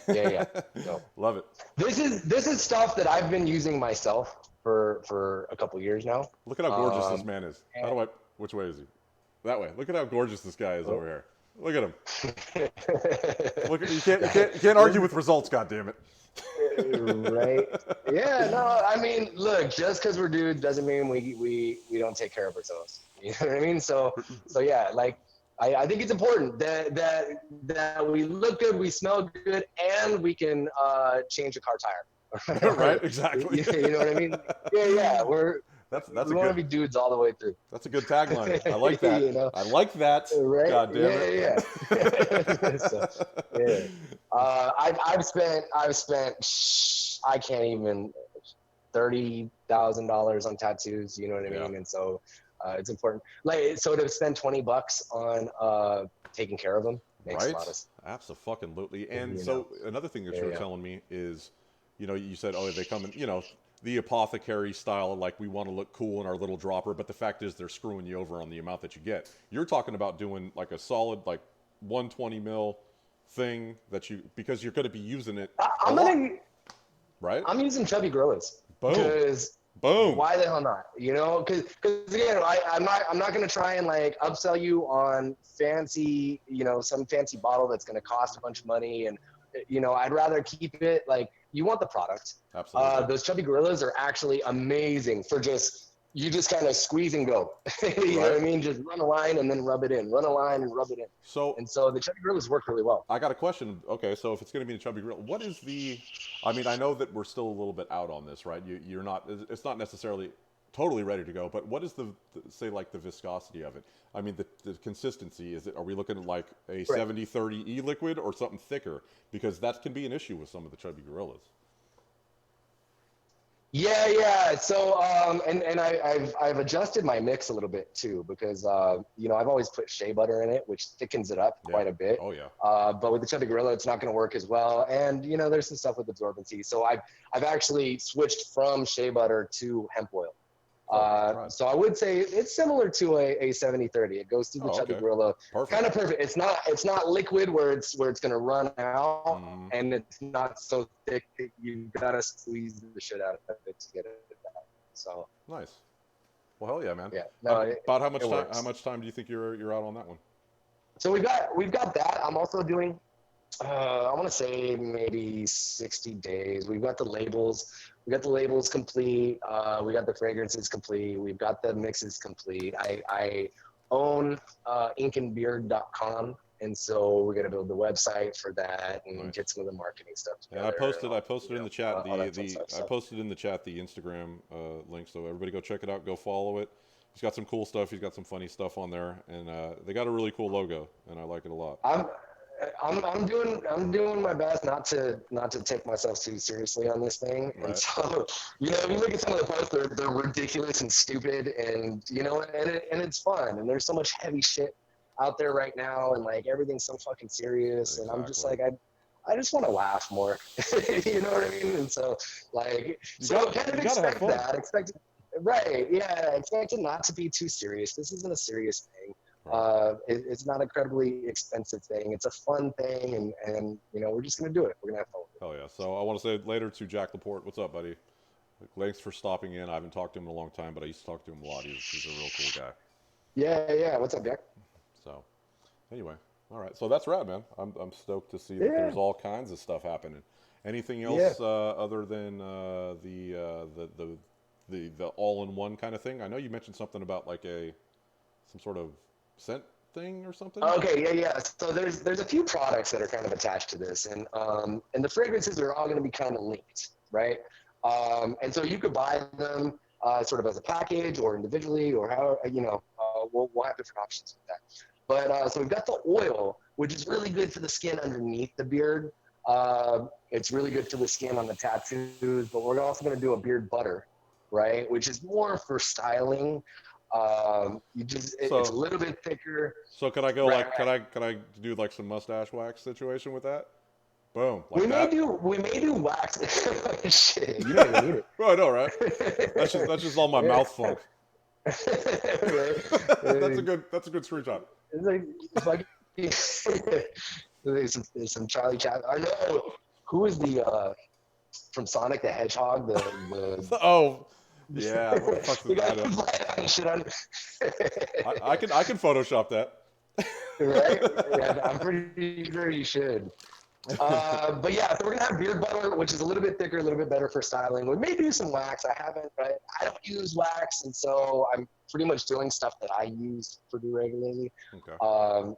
[SPEAKER 1] yeah, yeah. No,
[SPEAKER 2] Love it.
[SPEAKER 1] this is stuff that I've been using myself for a couple years now.
[SPEAKER 2] Look at how gorgeous this
[SPEAKER 1] Um,
[SPEAKER 2] man is.
[SPEAKER 1] and
[SPEAKER 2] Which way is he? That way. Look at how gorgeous this guy is over here. Look at him.
[SPEAKER 1] Right.
[SPEAKER 2] Look at you can't argue with results. God damn it.
[SPEAKER 1] Yeah, no, I mean, look, just because we're dudes doesn't mean we don't take care of ourselves. You know what I mean? So yeah, like I think it's important that we look good, we smell good, and we can change a car tire.
[SPEAKER 2] Right? Exactly.
[SPEAKER 1] You know what I mean? Yeah,
[SPEAKER 2] That's
[SPEAKER 1] we
[SPEAKER 2] a
[SPEAKER 1] want to
[SPEAKER 2] good.
[SPEAKER 1] be dudes all the way through.
[SPEAKER 2] That's a good tagline. I like that.
[SPEAKER 1] You know,
[SPEAKER 2] I like that.
[SPEAKER 1] right?
[SPEAKER 2] God damn it.
[SPEAKER 1] Yeah. So, yeah. I've spent I can't even $30,000 on tattoos. You know what I mean?
[SPEAKER 2] Yeah.
[SPEAKER 1] And so it's important. Like, so to spend $20 on taking care of them makes a
[SPEAKER 2] Right?
[SPEAKER 1] lot of sense.
[SPEAKER 2] Absolutely. And
[SPEAKER 1] You
[SPEAKER 2] so
[SPEAKER 1] know?
[SPEAKER 2] another thing that
[SPEAKER 1] Yeah,
[SPEAKER 2] you were
[SPEAKER 1] yeah.
[SPEAKER 2] telling me is, you said, oh, they come in, the apothecary style, like we want to look cool in our little dropper, but the fact is they're screwing you over on the amount that you get. You're talking about doing like a solid, like 120 mil thing because you're going to be using it
[SPEAKER 1] I,
[SPEAKER 2] a
[SPEAKER 1] I'm
[SPEAKER 2] lot,
[SPEAKER 1] gonna
[SPEAKER 2] right?
[SPEAKER 1] I'm using chubby gorillas
[SPEAKER 2] Boom.
[SPEAKER 1] because
[SPEAKER 2] Boom.
[SPEAKER 1] why the hell not? You know, because again, I'm not gonna try and like upsell you on fancy, some fancy bottle that's gonna cost a bunch of money, and I'd rather keep it like you want the product.
[SPEAKER 2] Absolutely.
[SPEAKER 1] Those chubby gorillas are actually amazing for you just kind of squeeze and go. You know what I
[SPEAKER 2] Right?
[SPEAKER 1] mean? Just run a line and then rub it in. Run a line and rub it in.
[SPEAKER 2] So
[SPEAKER 1] And so the chubby gorillas work really well.
[SPEAKER 2] I got a question. Okay, so if it's going to be a chubby grill, what is the? I mean, I know that we're still a little bit out on this, right? You're not. It's not necessarily totally ready to go, but what is say like the viscosity of it? I mean, the consistency. Are we looking at like a
[SPEAKER 1] Right.
[SPEAKER 2] 70-30 e liquid or something thicker? Because that can be an issue with some of the chubby gorillas.
[SPEAKER 1] Yeah. So, and I've adjusted my mix a little bit too because I've always put shea butter in it, which thickens it up
[SPEAKER 2] Yeah.
[SPEAKER 1] quite a bit.
[SPEAKER 2] Oh yeah.
[SPEAKER 1] But with the chubby gorilla, it's not going to work as well. And there's some stuff with absorbency. So I've actually switched from shea butter to hemp oil.
[SPEAKER 2] Right.
[SPEAKER 1] So I would say it's similar to a 70-30. It goes through the chubby
[SPEAKER 2] Okay.
[SPEAKER 1] gorilla,
[SPEAKER 2] Perfect.
[SPEAKER 1] kind of perfect. It's not liquid where it's going to run out,
[SPEAKER 2] Mhm.
[SPEAKER 1] and it's not so thick that you gotta squeeze the shit out of it to get it back. So
[SPEAKER 2] Nice. Well, hell yeah, man.
[SPEAKER 1] yeah, no,
[SPEAKER 2] About how much
[SPEAKER 1] it
[SPEAKER 2] time?
[SPEAKER 1] works.
[SPEAKER 2] How much time do you think you're out on that one?
[SPEAKER 1] So we've got that. I'm also doing. I want to say maybe 60 days. We've got the labels. We got the labels complete. We got the fragrances complete. We've got the mixes complete. I own incanbeard.com, and so we're gonna build the website for that and
[SPEAKER 2] Nice.
[SPEAKER 1] get some of the marketing stuff together.
[SPEAKER 2] And I posted in the chat
[SPEAKER 1] all that fun stuff.
[SPEAKER 2] I posted in the chat the Instagram link, so everybody go check it out, go follow it. He's got some cool stuff. He's got some funny stuff on there, and they got a really cool logo, and I like it a lot.
[SPEAKER 1] I'm doing my best not to take myself too seriously on this thing.
[SPEAKER 2] Right.
[SPEAKER 1] And so, if you look at some of the posts, they're ridiculous and stupid, and and it's fun. And there's so much heavy shit out there right now, and like everything's so fucking serious.
[SPEAKER 2] Exactly.
[SPEAKER 1] And I'm just like, I just want to laugh more. You know what I mean? And so, like, kind of expect that. Expect right, yeah. Expect it not to be too serious. This isn't a serious thing. It's not an incredibly expensive thing. It's a fun thing, and we're just gonna do it. We're gonna have fun with it.
[SPEAKER 2] Hell yeah! So I want to say later to Jack Laporte, what's up, buddy? Thanks for stopping in. I haven't talked to him in a long time, but I used to talk to him a lot. He's a real cool guy.
[SPEAKER 1] Yeah. What's up, Jack?
[SPEAKER 2] So anyway, all right. So that's rad, man. I'm stoked to see that there's all kinds of stuff happening. Anything else other than the all-in-one kind of thing? I know you mentioned something about like some sort of scent thing or something.
[SPEAKER 1] Okay, yeah. So there's a few products that are kind of attached to this, and the fragrances are all going to be kind of linked, right? And so you could buy them sort of as a package or individually, or how we'll have different options with that. But so we've got the oil, which is really good for the skin underneath the beard. It's really good for the skin on the tattoos, but we're also going to do a beard butter, right? Which is more for styling. It's a little bit thicker.
[SPEAKER 2] So can I go can I do like some mustache wax situation with that? Boom. Like
[SPEAKER 1] we may do wax. Shit, you don't even need it.
[SPEAKER 2] Well, I know, right? That's just all my mouth funk.
[SPEAKER 1] Right.
[SPEAKER 2] That's a good screenshot.
[SPEAKER 1] It's like there's some Charlie Chaplin. I know who is the from Sonic the Hedgehog. The
[SPEAKER 2] Yeah, what the fuck's
[SPEAKER 1] You
[SPEAKER 2] I
[SPEAKER 1] gotta
[SPEAKER 2] don't.
[SPEAKER 1] put that shit on.
[SPEAKER 2] I can Photoshop that.
[SPEAKER 1] Right? Yeah, I'm pretty sure you should. But yeah, so we're gonna have beard butter, which is a little bit thicker, a little bit better for styling. We may do some wax. I haven't, but I don't use wax, and so I'm pretty much doing stuff that I use pretty regularly.
[SPEAKER 2] Okay.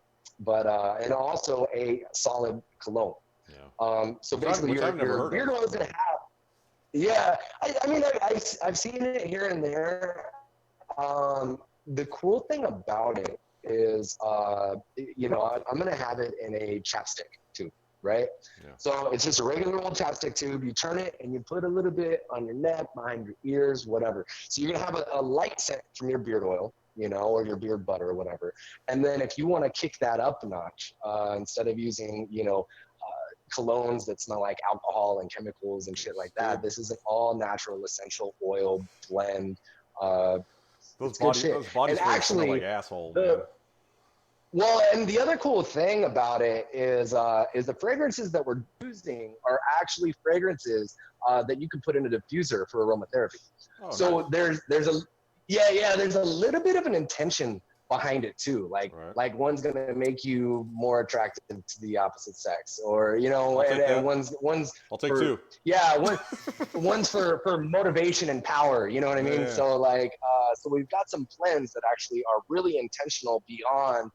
[SPEAKER 1] And also a solid cologne.
[SPEAKER 2] Yeah.
[SPEAKER 1] So
[SPEAKER 2] Which I've,
[SPEAKER 1] basically,
[SPEAKER 2] which I've never
[SPEAKER 1] your
[SPEAKER 2] heard
[SPEAKER 1] beard
[SPEAKER 2] of.
[SPEAKER 1] oil is gonna have. Yeah, I mean, I've seen it here and there. The cool thing about it is, I'm gonna have it in a chapstick tube, right?
[SPEAKER 2] Yeah.
[SPEAKER 1] So it's just a regular old chapstick tube. You turn it and you put a little bit on your neck, behind your ears, whatever. So you're gonna have a light scent from your beard oil, or your beard butter or whatever. And then if you want to kick that up a notch, instead of using, colognes that smell like alcohol and chemicals and shit like that, this is an all natural essential oil blend.
[SPEAKER 2] Those
[SPEAKER 1] It's good
[SPEAKER 2] body
[SPEAKER 1] shit.
[SPEAKER 2] those body
[SPEAKER 1] And
[SPEAKER 2] sprays smell like
[SPEAKER 1] actually,
[SPEAKER 2] asshole, man.
[SPEAKER 1] well, and the other cool thing about it is the fragrances that we're using are actually fragrances that you can put in a diffuser for aromatherapy.
[SPEAKER 2] Oh,
[SPEAKER 1] So
[SPEAKER 2] nice.
[SPEAKER 1] there's a little bit of an intention behind it too.
[SPEAKER 2] Right.
[SPEAKER 1] Like one's gonna make you more attractive to the opposite sex, or
[SPEAKER 2] I'll take that.
[SPEAKER 1] and one's
[SPEAKER 2] I'll take
[SPEAKER 1] for,
[SPEAKER 2] two.
[SPEAKER 1] yeah, one's for motivation and power. You know what I mean?
[SPEAKER 2] Yeah.
[SPEAKER 1] So we've got some blends that actually are really intentional beyond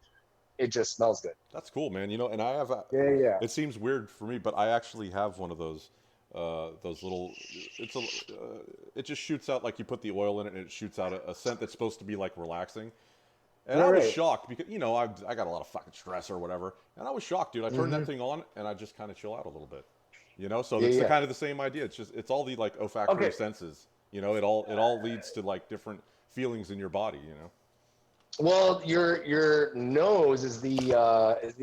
[SPEAKER 1] it just smells good.
[SPEAKER 2] That's cool, man. And I have.
[SPEAKER 1] Yeah.
[SPEAKER 2] It seems weird for me, but I actually have one of those. Those little. It's a. It just shoots out like you put the oil in it, and it shoots out a scent that's supposed to be like relaxing. And I was
[SPEAKER 1] Right.
[SPEAKER 2] shocked because I got a lot of fucking stress or whatever, and I was shocked, dude. I turned that thing on, and I just kind of chill out a little bit. So it's kind of the same idea. It's all the like olfactory senses. It all leads to like different feelings in your body.
[SPEAKER 1] Well, your nose is the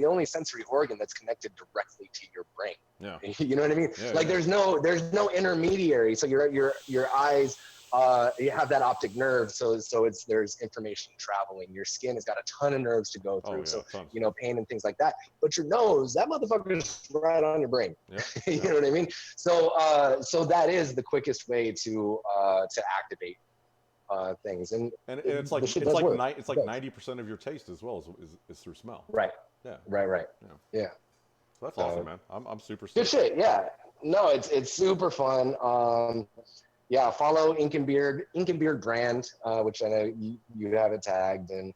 [SPEAKER 1] only sensory organ that's connected directly to your brain.
[SPEAKER 2] Yeah.
[SPEAKER 1] You know what I mean?
[SPEAKER 2] Yeah,
[SPEAKER 1] Like
[SPEAKER 2] yeah.
[SPEAKER 1] there's no intermediary. So your eyes you have that optic nerve. So there's information traveling. Your skin has got a ton of nerves to go through.
[SPEAKER 2] Oh, yeah,
[SPEAKER 1] So
[SPEAKER 2] tons.
[SPEAKER 1] pain and things like that. But your nose, that motherfucker is right on your brain.
[SPEAKER 2] Yeah.
[SPEAKER 1] You know what I mean? So that is the quickest way to activate things, and
[SPEAKER 2] it's like
[SPEAKER 1] the shit
[SPEAKER 2] it's
[SPEAKER 1] does
[SPEAKER 2] like
[SPEAKER 1] work.
[SPEAKER 2] it's like 90% of your taste as well is through smell.
[SPEAKER 1] Right.
[SPEAKER 2] Yeah.
[SPEAKER 1] Right.
[SPEAKER 2] Yeah.
[SPEAKER 1] Yeah.
[SPEAKER 2] So that's awesome, man. I'm super
[SPEAKER 1] Good
[SPEAKER 2] stoked.
[SPEAKER 1] shit. Yeah. No, it's super fun. Yeah. Follow Incan Beard brand, which I know you have it tagged, and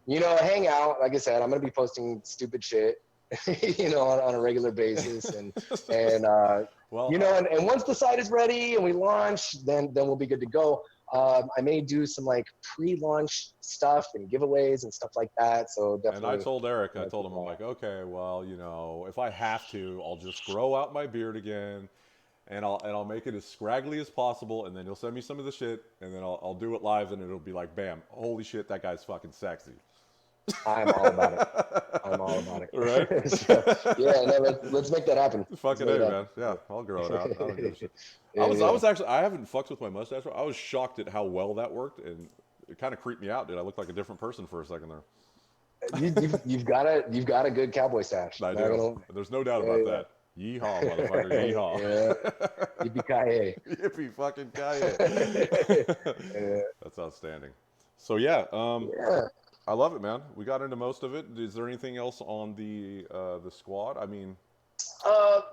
[SPEAKER 1] hang out. Like I said, I'm gonna be posting stupid shit, on a regular basis, and
[SPEAKER 2] Well,
[SPEAKER 1] and once the site is ready and we launch, then we'll be good to go. I may do some like pre-launch stuff and giveaways and stuff like that. So definitely.
[SPEAKER 2] And I told Eric, I'm like, okay, well, if I have to, I'll just grow out my beard again, and I'll make it as scraggly as possible, and then you'll send me some of the shit, and then I'll do it live, and it'll be like, bam, holy shit, that guy's fucking sexy.
[SPEAKER 1] I'm all about it.
[SPEAKER 2] Right?
[SPEAKER 1] So, yeah, no, let's make that happen.
[SPEAKER 2] Fucking A, man. Yeah, I'll grow it out. I don't give a shit. I was actually, I haven't fucked with my mustache. I was shocked at how well that worked, and it kind of creeped me out, dude. I looked like a different person for a second there.
[SPEAKER 1] You've got a good cowboy stash.
[SPEAKER 2] I do. There's no doubt about that. Yeehaw, motherfucker. Yeehaw.
[SPEAKER 1] Yeah. Yippee-ki-yay.
[SPEAKER 2] Yippee fucking ki-yay. That's outstanding. So yeah, I love it, man. We got into most of it. Is there anything else on the squad? I mean,
[SPEAKER 1] on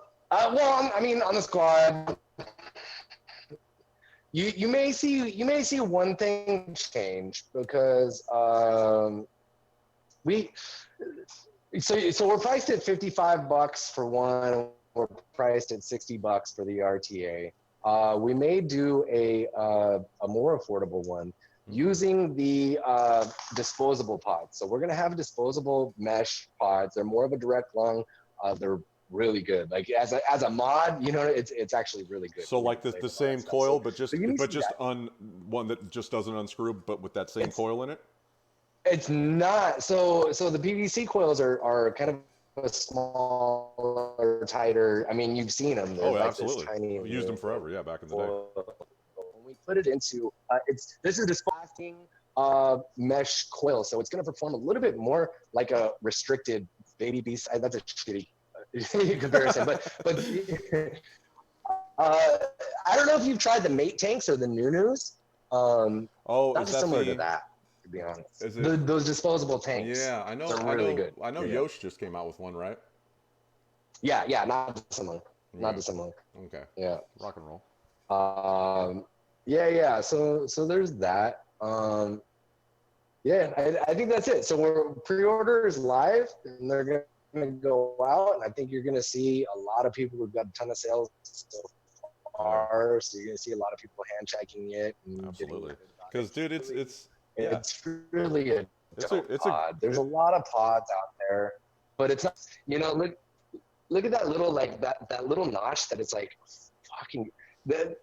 [SPEAKER 1] the squad, you may see one thing change because we're priced at $55 for one. We're priced at $60 for the RTA. We may do a more affordable one using the disposable pods. So we're gonna have disposable mesh pods. They're more of a direct lung. They're really good. Like as a mod, it's actually really good.
[SPEAKER 2] So like the same coil, but just one that just doesn't unscrew, but with that same coil in it.
[SPEAKER 1] It's not. So the PVC coils are kind of a smaller, tighter. I mean, you've seen them.
[SPEAKER 2] They're
[SPEAKER 1] like
[SPEAKER 2] absolutely.
[SPEAKER 1] Tiny.
[SPEAKER 2] We used them forever. Yeah, back in the day.
[SPEAKER 1] When we put it into this is this plastic mesh coil, so it's going to perform a little bit more like a restricted baby bee. That's a shitty comparison, but I don't know if you've tried the mate tanks or the Nunus.
[SPEAKER 2] Oh,
[SPEAKER 1] Not
[SPEAKER 2] is that
[SPEAKER 1] dissimilar to
[SPEAKER 2] the?
[SPEAKER 1] that, to be honest.
[SPEAKER 2] Is it?
[SPEAKER 1] Those disposable tanks,
[SPEAKER 2] Yeah, I know.
[SPEAKER 1] they're
[SPEAKER 2] I
[SPEAKER 1] really
[SPEAKER 2] know.
[SPEAKER 1] good.
[SPEAKER 2] I know.
[SPEAKER 1] Yeah,
[SPEAKER 2] Yosh just came out with one, right?
[SPEAKER 1] yeah, not dissimilar, not
[SPEAKER 2] Yeah.
[SPEAKER 1] dissimilar.
[SPEAKER 2] Okay.
[SPEAKER 1] Yeah,
[SPEAKER 2] Rock and roll.
[SPEAKER 1] yeah. So there's that. Yeah, I think that's it. So we're pre-order is live, and they're gonna go out, and I think you're gonna see a lot of people. We've got a ton of sales so
[SPEAKER 2] Hell yeah.
[SPEAKER 1] far, so you're gonna see a lot of people hand checking it and getting
[SPEAKER 2] Absolutely.
[SPEAKER 1] excited about it.
[SPEAKER 2] Because, dude, yeah,
[SPEAKER 1] It's really a dope
[SPEAKER 2] it's a
[SPEAKER 1] pod. There's a
[SPEAKER 2] it,
[SPEAKER 1] lot of pods out there, but it's not. Look at that little that little notch that it's like fucking. The,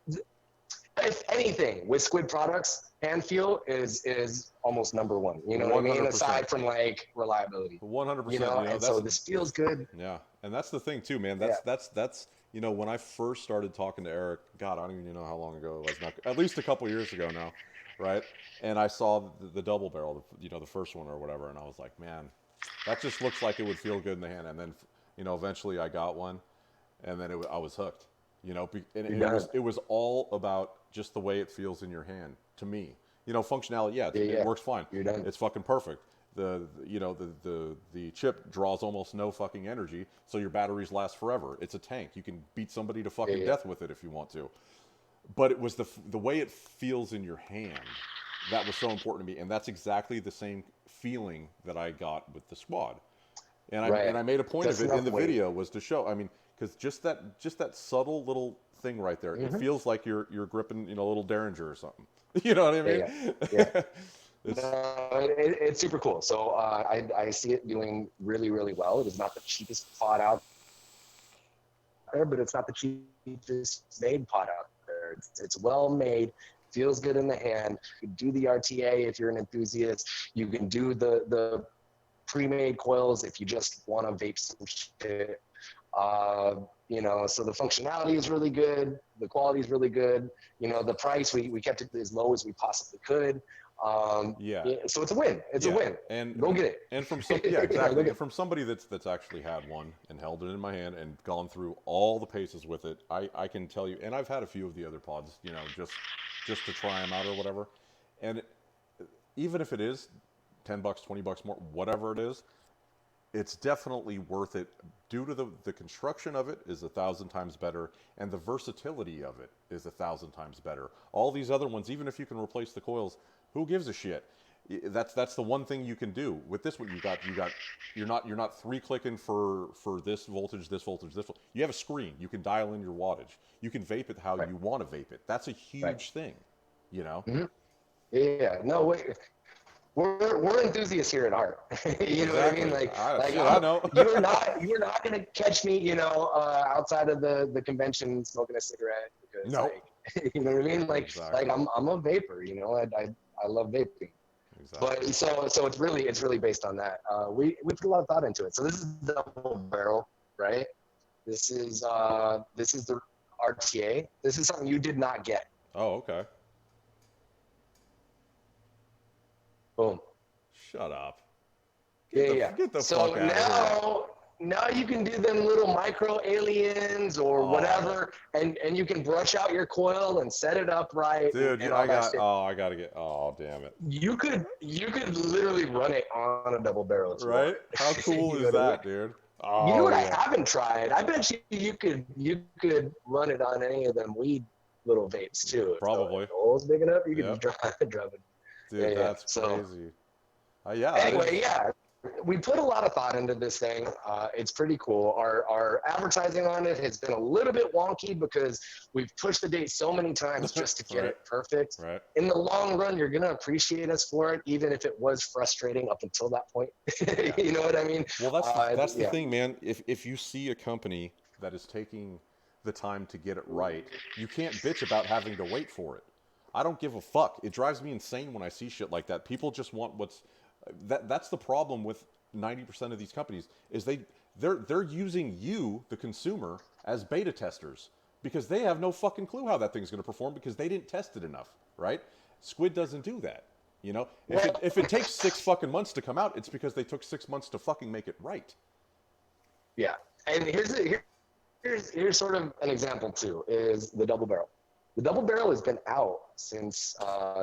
[SPEAKER 1] if anything, with Squid products, hand feel is almost number one. You know what I mean?
[SPEAKER 2] 100%.
[SPEAKER 1] Aside from like reliability,
[SPEAKER 2] 100%.
[SPEAKER 1] and so this feels good.
[SPEAKER 2] yeah, and that's the thing too, man.
[SPEAKER 1] Yeah,
[SPEAKER 2] That's when I first started talking to Eric, God, I don't even know how long ago it was. Not at least a couple years ago now, right? And I saw the double barrel, the first one or whatever, and I was like, man, that just looks like it would feel good in the hand. And then, eventually I got one, and then I was hooked. And
[SPEAKER 1] you're
[SPEAKER 2] it
[SPEAKER 1] done.
[SPEAKER 2] was all about just the way it feels in your hand to me. Functionality, yeah,
[SPEAKER 1] Yeah,
[SPEAKER 2] it works fine.
[SPEAKER 1] you're done.
[SPEAKER 2] It's fucking perfect. The chip draws almost no fucking energy, so your batteries last forever. It's a tank. You can beat somebody to
[SPEAKER 1] Yeah,
[SPEAKER 2] fucking
[SPEAKER 1] yeah,
[SPEAKER 2] death with it if you want to. But it was the way it feels in your hand that was so important to me, and that's exactly the same feeling that I got with the Squad. And
[SPEAKER 1] right.
[SPEAKER 2] I made a point of
[SPEAKER 1] Just
[SPEAKER 2] it in
[SPEAKER 1] enough
[SPEAKER 2] the
[SPEAKER 1] weight.
[SPEAKER 2] video was to show. I mean, because just that subtle little thing right there, it
[SPEAKER 1] Mm-hmm.
[SPEAKER 2] feels like you're gripping a little Derringer or something. You know what I
[SPEAKER 1] Yeah,
[SPEAKER 2] mean?
[SPEAKER 1] yeah, yeah.
[SPEAKER 2] It's
[SPEAKER 1] No, it's super cool. So I see it doing really, really well. It is not the cheapest pod out there, but it's not the cheapest made pod out there. It's well made, feels good in the hand. You can do the RTA if you're an enthusiast. You can do the pre-made coils if you just want to vape some shit. So the functionality is really good. The quality is really good. The price, we kept it as low as we possibly could.
[SPEAKER 2] yeah,
[SPEAKER 1] Yeah, so it's a win. It's a
[SPEAKER 2] yeah,
[SPEAKER 1] win.
[SPEAKER 2] and
[SPEAKER 1] Go get
[SPEAKER 2] and from some yeah
[SPEAKER 1] it.
[SPEAKER 2] exactly, and from somebody that's actually had one and held it in my hand and gone through all the paces with it, I can tell you, and I've had a few of the other pods, just to try them out or whatever, and even if it is $10, $20 more, whatever it is, it's definitely worth it due to the construction of it is 1,000 times better, and the versatility of it is 1,000 times better. All these other ones, even if you can replace the coils, who gives a shit? That's the one thing you can do with this one. You're not three clicking for this voltage, this voltage, this voltage. You have a screen. You can dial in your wattage. You can vape it how
[SPEAKER 1] Right,
[SPEAKER 2] you want to vape it. That's a
[SPEAKER 1] right.
[SPEAKER 2] huge thing, you know.
[SPEAKER 1] Mm-hmm. Yeah, no, we're enthusiasts here at heart. You know what I mean?
[SPEAKER 2] Exactly.
[SPEAKER 1] Like
[SPEAKER 2] I know.
[SPEAKER 1] you're not gonna catch me, outside of the convention smoking a cigarette because
[SPEAKER 2] No.
[SPEAKER 1] you know what I mean? Like
[SPEAKER 2] Exactly.
[SPEAKER 1] I'm a vapor. I love vaping. But
[SPEAKER 2] Exactly.
[SPEAKER 1] so it's really based on that. We put a lot of thought into it. So this is double barrel, right? This is the RTA. This is something you did not get.
[SPEAKER 2] Oh, okay.
[SPEAKER 1] Boom.
[SPEAKER 2] Shut up.
[SPEAKER 1] Yeah, yeah.
[SPEAKER 2] Get the fuck
[SPEAKER 1] So
[SPEAKER 2] out of here.
[SPEAKER 1] now you can do them little micro aliens or
[SPEAKER 2] Oh,
[SPEAKER 1] whatever, and you can brush out your coil and set it up right
[SPEAKER 2] dude,
[SPEAKER 1] and all that shit.
[SPEAKER 2] I gotta get. Oh, damn it.
[SPEAKER 1] You could literally run it on a double barrel if you
[SPEAKER 2] Right? How
[SPEAKER 1] wanted.
[SPEAKER 2] cool
[SPEAKER 1] You know
[SPEAKER 2] is
[SPEAKER 1] what I mean?
[SPEAKER 2] that, dude?
[SPEAKER 1] You know
[SPEAKER 2] Oh
[SPEAKER 1] what I
[SPEAKER 2] yeah.
[SPEAKER 1] haven't tried? I bet you could run it on any of them weed little vapes too. If
[SPEAKER 2] Probably.
[SPEAKER 1] the hole's big enough, you could
[SPEAKER 2] Yep.
[SPEAKER 1] drop it. Yeah,
[SPEAKER 2] Dude,
[SPEAKER 1] yeah.
[SPEAKER 2] that's
[SPEAKER 1] So
[SPEAKER 2] crazy. Yeah, that
[SPEAKER 1] anyway,
[SPEAKER 2] is.
[SPEAKER 1] yeah, we put a lot of thought into this thing. It's pretty cool. Our advertising on it has been a little bit wonky because we've pushed the date so many times just to get
[SPEAKER 2] Right.
[SPEAKER 1] it perfect.
[SPEAKER 2] Right.
[SPEAKER 1] In the long run, you're gonna appreciate us for it, even if it was frustrating up until that point.
[SPEAKER 2] Yeah.
[SPEAKER 1] You know what I mean?
[SPEAKER 2] Well, that's the
[SPEAKER 1] Yeah,
[SPEAKER 2] thing, man. If you see a company that is taking the time to get it right, you can't bitch about having to wait for it. I don't give a fuck. It drives me insane when I see shit like that. People just want that's the problem with 90% of these companies is they're using you, the consumer, as beta testers because they have no fucking clue how that thing's going to perform because they didn't test it enough, right? Squid doesn't do that.
[SPEAKER 1] well,
[SPEAKER 2] If it takes 6 fucking months to come out, it's because they took 6 months to fucking make it right.
[SPEAKER 1] yeah. And here's sort of an example too is the double barrel. The double barrel has been out since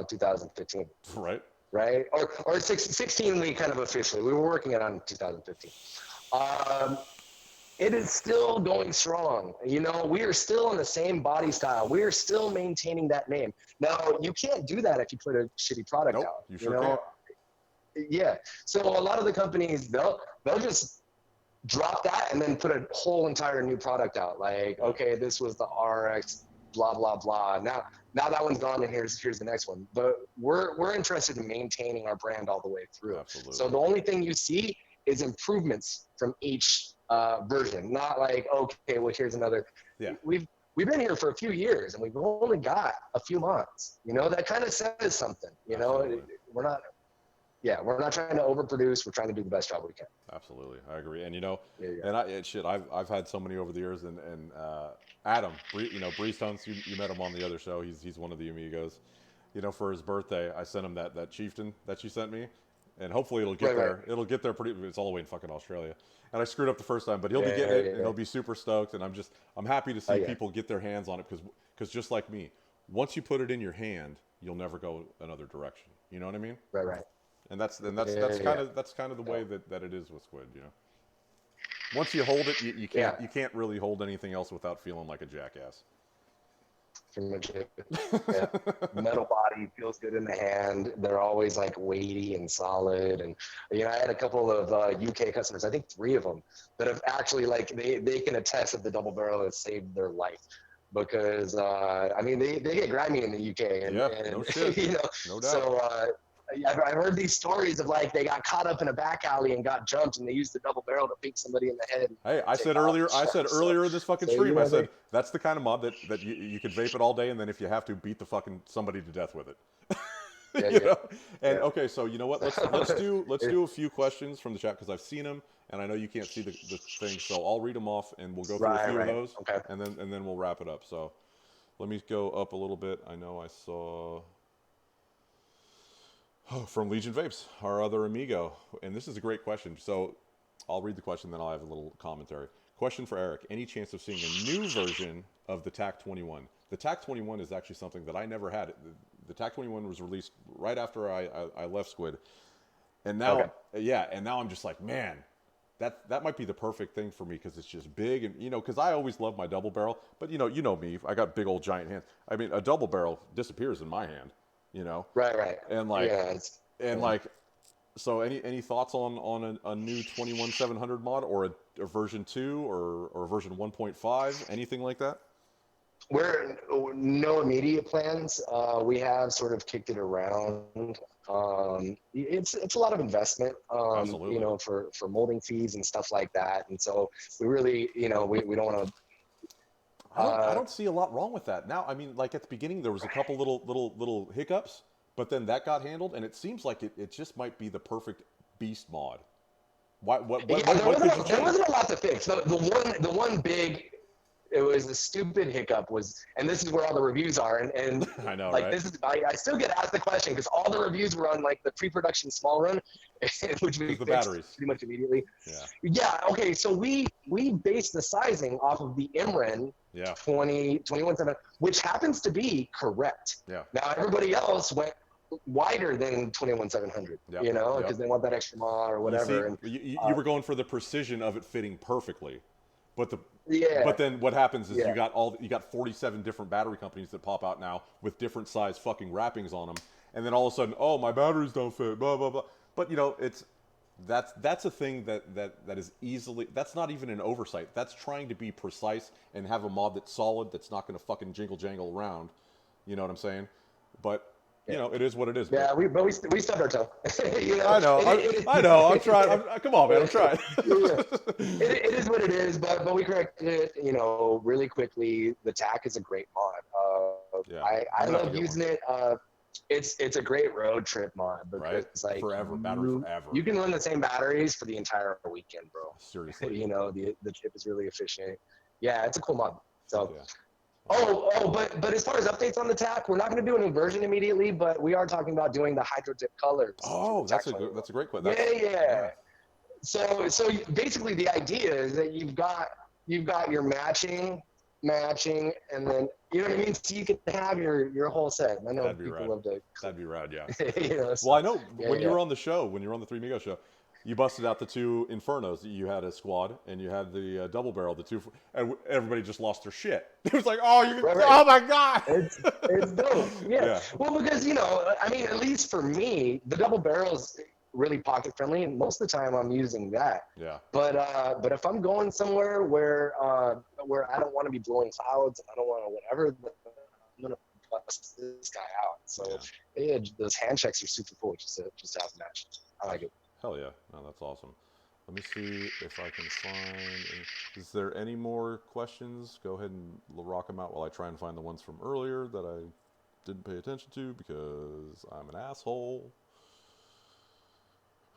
[SPEAKER 1] 2015,
[SPEAKER 2] Right.
[SPEAKER 1] right? Or 16 we kind of officially. We were working it on 2015. Um, it is still going strong. You know, we are still in the same body style. We are still maintaining that name. Now, you can't do that if you put a shitty product
[SPEAKER 2] Nope.
[SPEAKER 1] out.
[SPEAKER 2] You
[SPEAKER 1] You
[SPEAKER 2] sure
[SPEAKER 1] know,
[SPEAKER 2] can't.
[SPEAKER 1] yeah. So a lot of the companies they'll just drop that and then put a whole entire new product out. Like,
[SPEAKER 2] Yeah.
[SPEAKER 1] okay, this was the RX, blah blah blah. Now that one's gone, and here's the next one. But we're interested in maintaining our brand all the way through. So
[SPEAKER 2] Absolutely.
[SPEAKER 1] the only thing you see is improvements from each version. Not like, okay, well here's another.
[SPEAKER 2] Yeah.
[SPEAKER 1] We've been here for a few years and we've only got a few months. You know, that kind of says something. You know,
[SPEAKER 2] Absolutely.
[SPEAKER 1] we're not. Yeah, we're not trying to overproduce. We're trying to do the best job we can.
[SPEAKER 2] Absolutely, I agree. And you know,
[SPEAKER 1] Yeah, yeah.
[SPEAKER 2] and I've had so many over the years, and Adam, you know, Bree Stones, you met him on the other show. He's one of the amigos. You know, for his birthday, I sent him that chieftain that you sent me, and hopefully it'll get
[SPEAKER 1] Right,
[SPEAKER 2] there.
[SPEAKER 1] right.
[SPEAKER 2] It'll get there pretty. It's all the way in fucking Australia, and I screwed up the first time, but he'll be
[SPEAKER 1] Yeah,
[SPEAKER 2] getting it,
[SPEAKER 1] yeah,
[SPEAKER 2] and
[SPEAKER 1] yeah.
[SPEAKER 2] he'll be super stoked. And I'm happy to
[SPEAKER 1] Oh
[SPEAKER 2] see
[SPEAKER 1] yeah.
[SPEAKER 2] people get their hands on it because just like me, once you put it in your hand, you'll never go another direction. You know what I mean?
[SPEAKER 1] Right, right.
[SPEAKER 2] And that's
[SPEAKER 1] Yeah, yeah.
[SPEAKER 2] that's kind of the way that it is with Squid. You know, once you hold it,
[SPEAKER 1] Yeah.
[SPEAKER 2] you can't really hold anything else without feeling like a jackass.
[SPEAKER 1] Pretty much it. Yeah. Metal body feels good in the hand. They're always like weighty and solid. And you know, I had a couple of UK customers, I think 3 of them, that have actually like they can attest that the double barrel has saved their life. Because I mean they get grimy in the UK
[SPEAKER 2] Yeah,
[SPEAKER 1] and
[SPEAKER 2] no shit,
[SPEAKER 1] you know,
[SPEAKER 2] no doubt.
[SPEAKER 1] so I've heard these stories of like they got caught up in a back alley and got jumped and they used the double barrel to beat somebody in the head and
[SPEAKER 2] Hey,
[SPEAKER 1] take off and
[SPEAKER 2] I
[SPEAKER 1] stuff.
[SPEAKER 2] said earlier in this fucking
[SPEAKER 1] So you
[SPEAKER 2] stream, I
[SPEAKER 1] know
[SPEAKER 2] said that's the kind of mod that you could vape it all day, and then if you have to, beat the fucking somebody to death with it.
[SPEAKER 1] yeah,
[SPEAKER 2] You
[SPEAKER 1] yeah,
[SPEAKER 2] know. And
[SPEAKER 1] yeah.
[SPEAKER 2] okay, so you know what? Let's do a few questions from the chat because I've seen them, and I know you can't see the thing, so I'll read them off, and we'll go through a
[SPEAKER 1] Right,
[SPEAKER 2] few of
[SPEAKER 1] right.
[SPEAKER 2] those,
[SPEAKER 1] Okay.
[SPEAKER 2] and then we'll wrap it up. So let me go up a little bit. I know I saw. Oh, from Legion Vapes, our other amigo. And this is a great question. So I'll read the question, then I'll have a little commentary. Question for Eric. Any chance of seeing a new version of the TAC 21? The TAC 21 is actually something that I never had. The TAC 21 was released right after I left Squid. And
[SPEAKER 1] Okay.
[SPEAKER 2] now, yeah, and now I'm just like, man, that might be the perfect thing for me because it's just big. And, you know, because I always love my double barrel. But, you know me. I got big old giant hands. I mean, a double barrel disappears in my hand, you know?
[SPEAKER 1] Right, right.
[SPEAKER 2] And like,
[SPEAKER 1] Yeah,
[SPEAKER 2] and like, so any thoughts on a new 21700 mod or a version 2 or a version 1.5, anything like that?
[SPEAKER 1] we're no immediate plans. We have sort of kicked it around. It's a lot of investment, you
[SPEAKER 2] Absolutely.
[SPEAKER 1] know, for molding fees and stuff like that. And so we really, you know, we don't want to.
[SPEAKER 2] I don't see a lot wrong with that. Now, I mean, like at the beginning there was a couple little hiccups, but then that got handled and it seems like it just might be the perfect beast mod.
[SPEAKER 1] Yeah,
[SPEAKER 2] What could you
[SPEAKER 1] there
[SPEAKER 2] change?
[SPEAKER 1] wasn't a lot to fix. The one big, it was a stupid hiccup was, and this is where all the reviews are, and
[SPEAKER 2] I know,
[SPEAKER 1] like
[SPEAKER 2] right?
[SPEAKER 1] this is, I still get asked the question because all the reviews were on like the pre-production small run, which we
[SPEAKER 2] Because the
[SPEAKER 1] fixed
[SPEAKER 2] batteries.
[SPEAKER 1] pretty much immediately.
[SPEAKER 2] Yeah.
[SPEAKER 1] Yeah, okay, so we based the sizing off of the IMREN
[SPEAKER 2] Yeah.
[SPEAKER 1] 21.7, which happens to be correct.
[SPEAKER 2] Yeah.
[SPEAKER 1] Now everybody else went wider than 21.700,
[SPEAKER 2] Yep.
[SPEAKER 1] you know, because
[SPEAKER 2] Yep.
[SPEAKER 1] they want that extra mile or
[SPEAKER 2] You see,
[SPEAKER 1] whatever. And
[SPEAKER 2] you were going for the precision of it fitting perfectly, but
[SPEAKER 1] yeah,
[SPEAKER 2] but then what happens is
[SPEAKER 1] yeah.
[SPEAKER 2] you got 47 different battery companies that pop out now with different size fucking wrappings on them, and then all of a sudden, oh, my batteries don't fit, blah blah blah. But you know, that's a thing that is easily, that's not even an oversight. That's trying to be precise and have a mod that's solid, that's not going to fucking jingle jangle around. You know what I'm saying? But you know, it is what it is.
[SPEAKER 1] Yeah,
[SPEAKER 2] But
[SPEAKER 1] we stubbed our toe. You know,
[SPEAKER 2] I know, I know. I'm trying. Come on, man. I'm trying.
[SPEAKER 1] yeah. It is what it is, but we corrected it, you know, really quickly. The TAC is a great mod.
[SPEAKER 2] Yeah,
[SPEAKER 1] I
[SPEAKER 2] I'm gonna have to
[SPEAKER 1] love
[SPEAKER 2] get
[SPEAKER 1] using
[SPEAKER 2] one.
[SPEAKER 1] it. It's a great road trip mod
[SPEAKER 2] Right?
[SPEAKER 1] because like
[SPEAKER 2] Forever, battery forever.
[SPEAKER 1] you can run the same batteries for the entire weekend, bro.
[SPEAKER 2] Seriously.
[SPEAKER 1] You know, the chip is really efficient. Yeah, it's a cool mod.
[SPEAKER 2] Fuck
[SPEAKER 1] So
[SPEAKER 2] yeah.
[SPEAKER 1] but as far as updates on the TAC, we're not going to do a new version immediately, but we are talking about doing the hydro dip colors for the
[SPEAKER 2] Oh,
[SPEAKER 1] TAC 21.
[SPEAKER 2] that's a great question.
[SPEAKER 1] Yeah, yeah.
[SPEAKER 2] Yeah.
[SPEAKER 1] So basically the idea is that you've got your matching matching, and then you know what I mean. So you can have your whole set. I know
[SPEAKER 2] That'd be
[SPEAKER 1] people
[SPEAKER 2] rad.
[SPEAKER 1] love to,
[SPEAKER 2] That'd be rad, yeah.
[SPEAKER 1] you know.
[SPEAKER 2] Well,
[SPEAKER 1] So,
[SPEAKER 2] I know
[SPEAKER 1] yeah,
[SPEAKER 2] when you
[SPEAKER 1] yeah.
[SPEAKER 2] were on the show, when you were on the Three Amigos show, you busted out the two Infernos. You had a squad, and you had the double barrel, the two, and everybody just lost their shit. It was like, oh, you,
[SPEAKER 1] Right, right.
[SPEAKER 2] oh my god.
[SPEAKER 1] It's dope. Yeah.
[SPEAKER 2] Yeah,
[SPEAKER 1] Well, because I mean, at least for me, the double barrel's really pocket friendly, and most of the time I'm using that.
[SPEAKER 2] yeah,
[SPEAKER 1] But if I'm going somewhere where I don't want to be blowing clouds and I don't want to whatever, I'm gonna bust this guy out. So
[SPEAKER 2] yeah.
[SPEAKER 1] yeah, those hand checks are super cool. Just to have a match. I like it.
[SPEAKER 2] Hell yeah. No, that's awesome. Let me see if I can find. Is there any more questions? Go ahead and rock them out while I try and find the ones from earlier that I didn't pay attention to because I'm an asshole.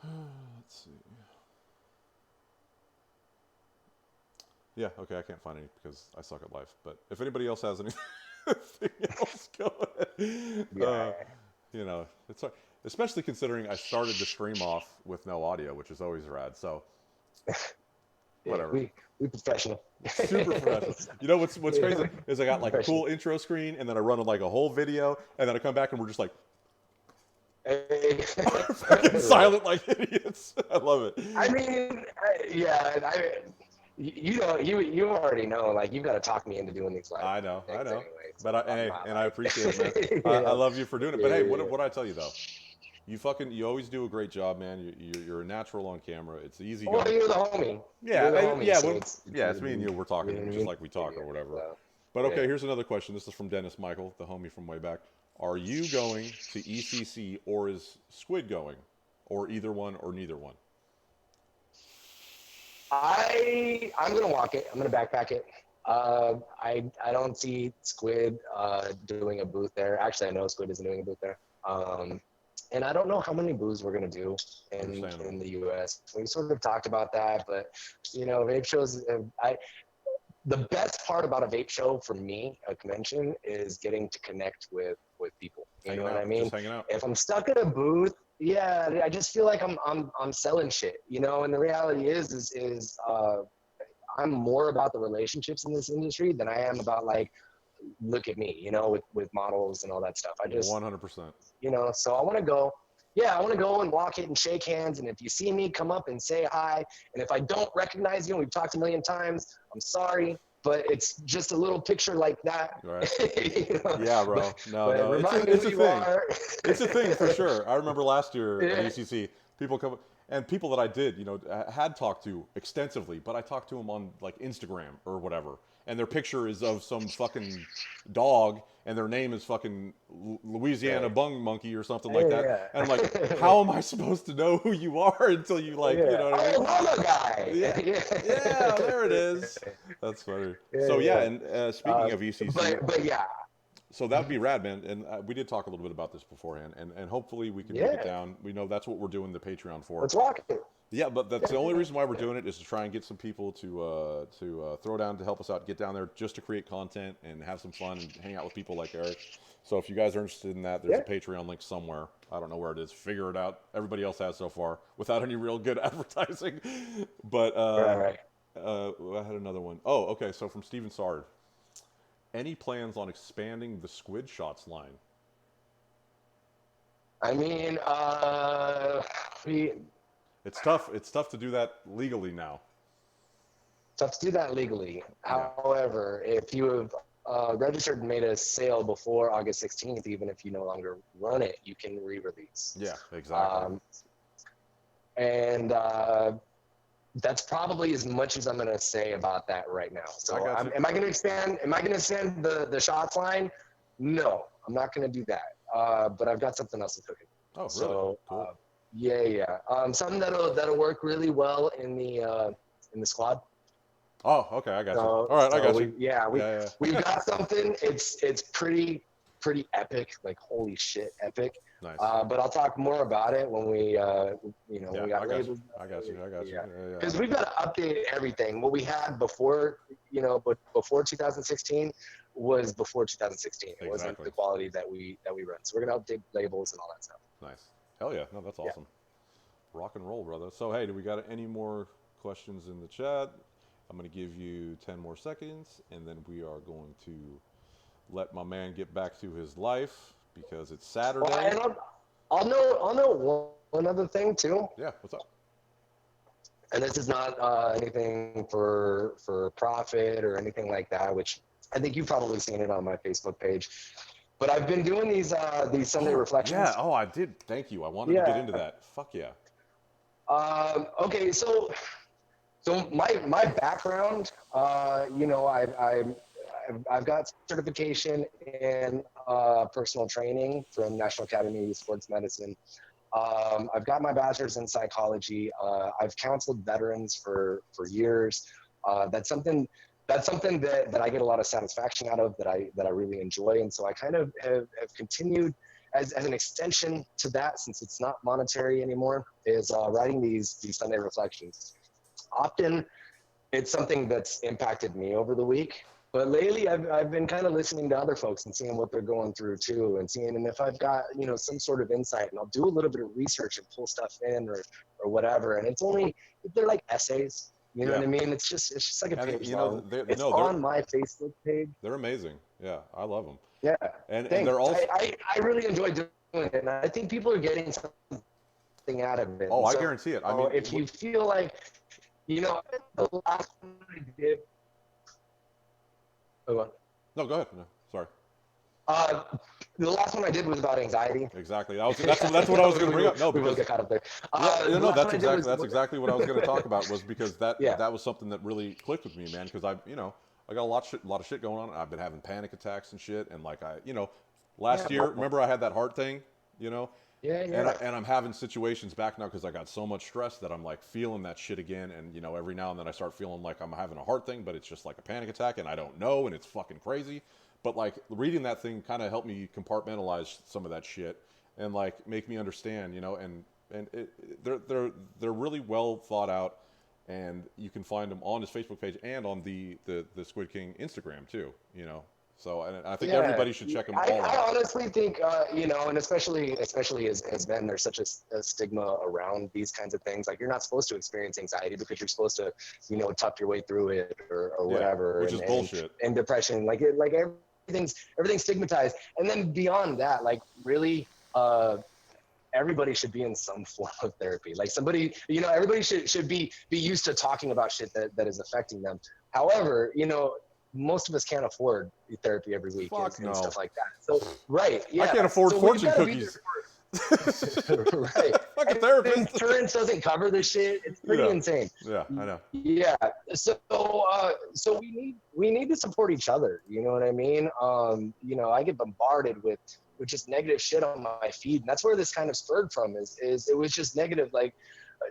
[SPEAKER 2] Let's see. Yeah, okay, I can't find any because I suck at life. But if anybody else has anything else, go ahead.
[SPEAKER 1] Yeah.
[SPEAKER 2] You know, it's hard, especially considering I started the stream off with no audio, which is always rad. So,
[SPEAKER 1] Yeah,
[SPEAKER 2] whatever.
[SPEAKER 1] we professional.
[SPEAKER 2] Super professional. You know what's crazy
[SPEAKER 1] Yeah.
[SPEAKER 2] is I got like a cool intro screen, and then I run like a whole video, and then I come back and we're just like fucking silent like idiots. I love it.
[SPEAKER 1] I mean, you already know, like you've got to talk me into doing these live
[SPEAKER 2] I know,
[SPEAKER 1] things anyway. So
[SPEAKER 2] but
[SPEAKER 1] I'm
[SPEAKER 2] hey,
[SPEAKER 1] not
[SPEAKER 2] and I
[SPEAKER 1] like,
[SPEAKER 2] appreciate it, man. I love you for doing it. But hey, what I tell you though, you always do a great job, man. You're a natural on camera. It's easy
[SPEAKER 1] well,
[SPEAKER 2] going.
[SPEAKER 1] you're the homie.
[SPEAKER 2] Yeah,
[SPEAKER 1] You're the homie.
[SPEAKER 2] yeah,
[SPEAKER 1] So
[SPEAKER 2] it's me and you. We're
[SPEAKER 1] you know
[SPEAKER 2] talking
[SPEAKER 1] what I
[SPEAKER 2] just
[SPEAKER 1] mean?
[SPEAKER 2] like we talk or whatever.
[SPEAKER 1] So,
[SPEAKER 2] But okay,
[SPEAKER 1] yeah.
[SPEAKER 2] here's another question. This is from Dennis Michael, the homie from way back. Are you going to ECC or is Squid going, or either one or neither one?
[SPEAKER 1] I'm gonna walk it. I'm gonna backpack it. I don't see Squid doing a booth there. Actually, I know Squid isn't doing a booth there. And I don't know how many booths we're gonna do in the U.S. We sort of talked about that, but vape shows. The best part about a vape show for me, a convention, is getting to connect with people. You know what I mean?
[SPEAKER 2] Just hanging out.
[SPEAKER 1] If I'm stuck at a booth, yeah, I just feel like I'm selling shit, and the reality is I'm more about the relationships in this industry than I am about like, look at me, with models and all that stuff. I just
[SPEAKER 2] 100%.
[SPEAKER 1] So I want to go. Yeah, I want to go and walk it and shake hands. And if you see me, come up and say hi. And if I don't recognize you, and we've talked a million times, I'm sorry, but it's just a little picture like that.
[SPEAKER 2] Right. Yeah, bro. No.
[SPEAKER 1] Remind me
[SPEAKER 2] It's
[SPEAKER 1] who
[SPEAKER 2] a
[SPEAKER 1] you
[SPEAKER 2] thing.
[SPEAKER 1] are.
[SPEAKER 2] It's a thing for sure. I remember last year at
[SPEAKER 1] Yeah.
[SPEAKER 2] ECC, people come and people that I did, had talked to extensively, but I talked to them on like Instagram or whatever, and their picture is of some fucking dog, and their name is fucking Louisiana Bung Monkey or something like that.
[SPEAKER 1] Yeah.
[SPEAKER 2] And I'm like, how am I supposed to know who you are until you like, you know what I mean?
[SPEAKER 1] Mama guy.
[SPEAKER 2] Yeah, yeah, there it is. That's funny. So yeah, and speaking of ECC,
[SPEAKER 1] but yeah.
[SPEAKER 2] so that would be rad, man. And we did talk a little bit about this beforehand, and hopefully we can make it down. We know that's what we're doing the Patreon for.
[SPEAKER 1] Let's rock it.
[SPEAKER 2] Yeah, but that's the only reason why we're doing it is to try and get some people to throw down to help us out, get down there just to create content and have some fun and hang out with people like Eric. So if you guys are interested in that, there's a Patreon link somewhere. I don't know where it is. Figure it out. Everybody else has so far without any real good advertising. But
[SPEAKER 1] Right.
[SPEAKER 2] I had another one. Oh, okay. So from Steven Sard. Any plans on expanding the Squid Shots line?
[SPEAKER 1] I mean,
[SPEAKER 2] It's tough. It's tough to do that legally now.
[SPEAKER 1] tough to do that legally.
[SPEAKER 2] Yeah.
[SPEAKER 1] However, if you have registered and made a sale before August 16th, even if you no longer run it, you can re-release.
[SPEAKER 2] Yeah, exactly.
[SPEAKER 1] And that's probably as much as I'm going to say about that right now. So am I going to expand? Am I going to extend the shots line? No, I'm not going to do that. But I've got something else cooking.
[SPEAKER 2] Oh, really?
[SPEAKER 1] So,
[SPEAKER 2] Cool.
[SPEAKER 1] yeah. Something that'll work really well in the squad.
[SPEAKER 2] Oh, okay, I got you. All right, I got you.
[SPEAKER 1] We've got something. It's pretty epic. Like holy shit, epic.
[SPEAKER 2] Nice.
[SPEAKER 1] But I'll talk more about it when we when we got labels.
[SPEAKER 2] I got you.
[SPEAKER 1] Yeah. Because we've got to update everything. What we had before, but before 2016 was before 2016. It wasn't the quality that we run. So we're gonna update labels and all that stuff.
[SPEAKER 2] Nice. Hell yeah. No, that's awesome. Rock and roll, brother. So hey, do we got any more questions in the chat? I'm going to give you 10 more seconds, and then we are going to let my man get back to his life because it's
[SPEAKER 1] Well,
[SPEAKER 2] Saturday.
[SPEAKER 1] and I'll know one other thing too.
[SPEAKER 2] Yeah, what's up?
[SPEAKER 1] And this is not anything for profit or anything like that, which I think you've probably seen it on my Facebook page. But I've been doing these Sunday
[SPEAKER 2] Oh, yeah.
[SPEAKER 1] reflections.
[SPEAKER 2] Oh, I did. Thank you. I wanted to get
[SPEAKER 1] Yeah.
[SPEAKER 2] into that. Fuck yeah.
[SPEAKER 1] Okay. So my background, I've got certification in personal training from National Academy of Sports Medicine. I've got my bachelor's in psychology. I've counseled veterans for years. That's something that I get a lot of satisfaction out of, that I really enjoy, and so I kind of have continued as an extension to that, since it's not monetary anymore, is writing these Sunday reflections. Often it's something that's impacted me over the week. But lately, I've been kind of listening to other folks and seeing what they're going through too, and seeing, and if I've got some sort of insight, and I'll do a little bit of research and pull stuff in or whatever. And they're like essays, you know
[SPEAKER 2] Yeah.
[SPEAKER 1] what I mean? It's just like a
[SPEAKER 2] And
[SPEAKER 1] page
[SPEAKER 2] you know,
[SPEAKER 1] long.
[SPEAKER 2] they're,
[SPEAKER 1] It's
[SPEAKER 2] no,
[SPEAKER 1] on my Facebook page.
[SPEAKER 2] they're amazing. Yeah, I love them.
[SPEAKER 1] Yeah,
[SPEAKER 2] And
[SPEAKER 1] thanks.
[SPEAKER 2] they're also.
[SPEAKER 1] I really enjoy doing it, and I think people are getting something out of it.
[SPEAKER 2] Oh,
[SPEAKER 1] And
[SPEAKER 2] I
[SPEAKER 1] so
[SPEAKER 2] guarantee it. I mean,
[SPEAKER 1] if you feel like, the last one I did. Oh,
[SPEAKER 2] no, go ahead. No, sorry.
[SPEAKER 1] Uh, the last one I did was about anxiety.
[SPEAKER 2] Exactly. That's what I was going to bring up. No,
[SPEAKER 1] we will
[SPEAKER 2] because
[SPEAKER 1] get caught up there.
[SPEAKER 2] no,
[SPEAKER 1] Last
[SPEAKER 2] that's
[SPEAKER 1] one I did
[SPEAKER 2] exactly what I was going to talk about, was because that
[SPEAKER 1] yeah,
[SPEAKER 2] that was something that really clicked with me, man. Because I got a lot of shit going on. I've been having panic attacks and shit, and like last year, remember I had that heart thing,
[SPEAKER 1] yeah.
[SPEAKER 2] and I'm having situations back now because I got so much stress that I'm like feeling that shit again, and every now and then I start feeling like I'm having a heart thing, but it's just like a panic attack, and I don't know, and it's fucking crazy. But like reading that thing kind of helped me compartmentalize some of that shit and like make me understand, they're really well thought out, and you can find them on his Facebook page and on the Squid King Instagram too, So and I think everybody should check them all out.
[SPEAKER 1] I honestly think, and especially as men, there's such a stigma around these kinds of things. Like, you're not supposed to experience anxiety because you're supposed to, tough your way through it or whatever.
[SPEAKER 2] Which is bullshit.
[SPEAKER 1] And depression, everything's stigmatized. And then beyond that, like, really, everybody should be in some form of therapy. Like, everybody should be used to talking about shit that is affecting them. However, most of us can't afford therapy every week and stuff like that. So, right. Yeah.
[SPEAKER 2] I can't afford fortune cookies.
[SPEAKER 1] Right.
[SPEAKER 2] Fucking therapist.
[SPEAKER 1] Insurance doesn't cover this shit. It's pretty insane.
[SPEAKER 2] Yeah, I know.
[SPEAKER 1] Yeah. So we need to support each other. You know what I mean? I get bombarded with just negative shit on my feed, and that's where this kind of spurred from. Is it was just negative, like,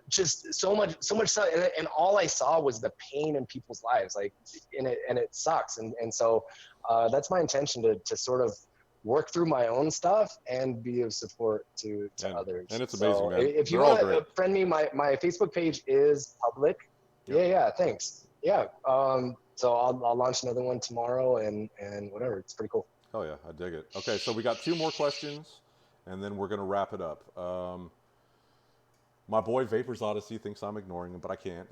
[SPEAKER 1] just so much stuff, and all I saw was the pain in people's lives, like, and it sucks. And so that's my intention to sort of work through my own stuff and be of support to others.
[SPEAKER 2] And it's amazing, man.
[SPEAKER 1] If you want to friend me, my Facebook page is public. Yep. Yeah, thanks. Yeah. So I'll launch another one tomorrow, and whatever. It's pretty cool.
[SPEAKER 2] Oh yeah, I dig it. Okay, so we got 2 more questions, and then we're gonna wrap it up. My boy Vapor's Odyssey thinks I'm ignoring him, but I can't.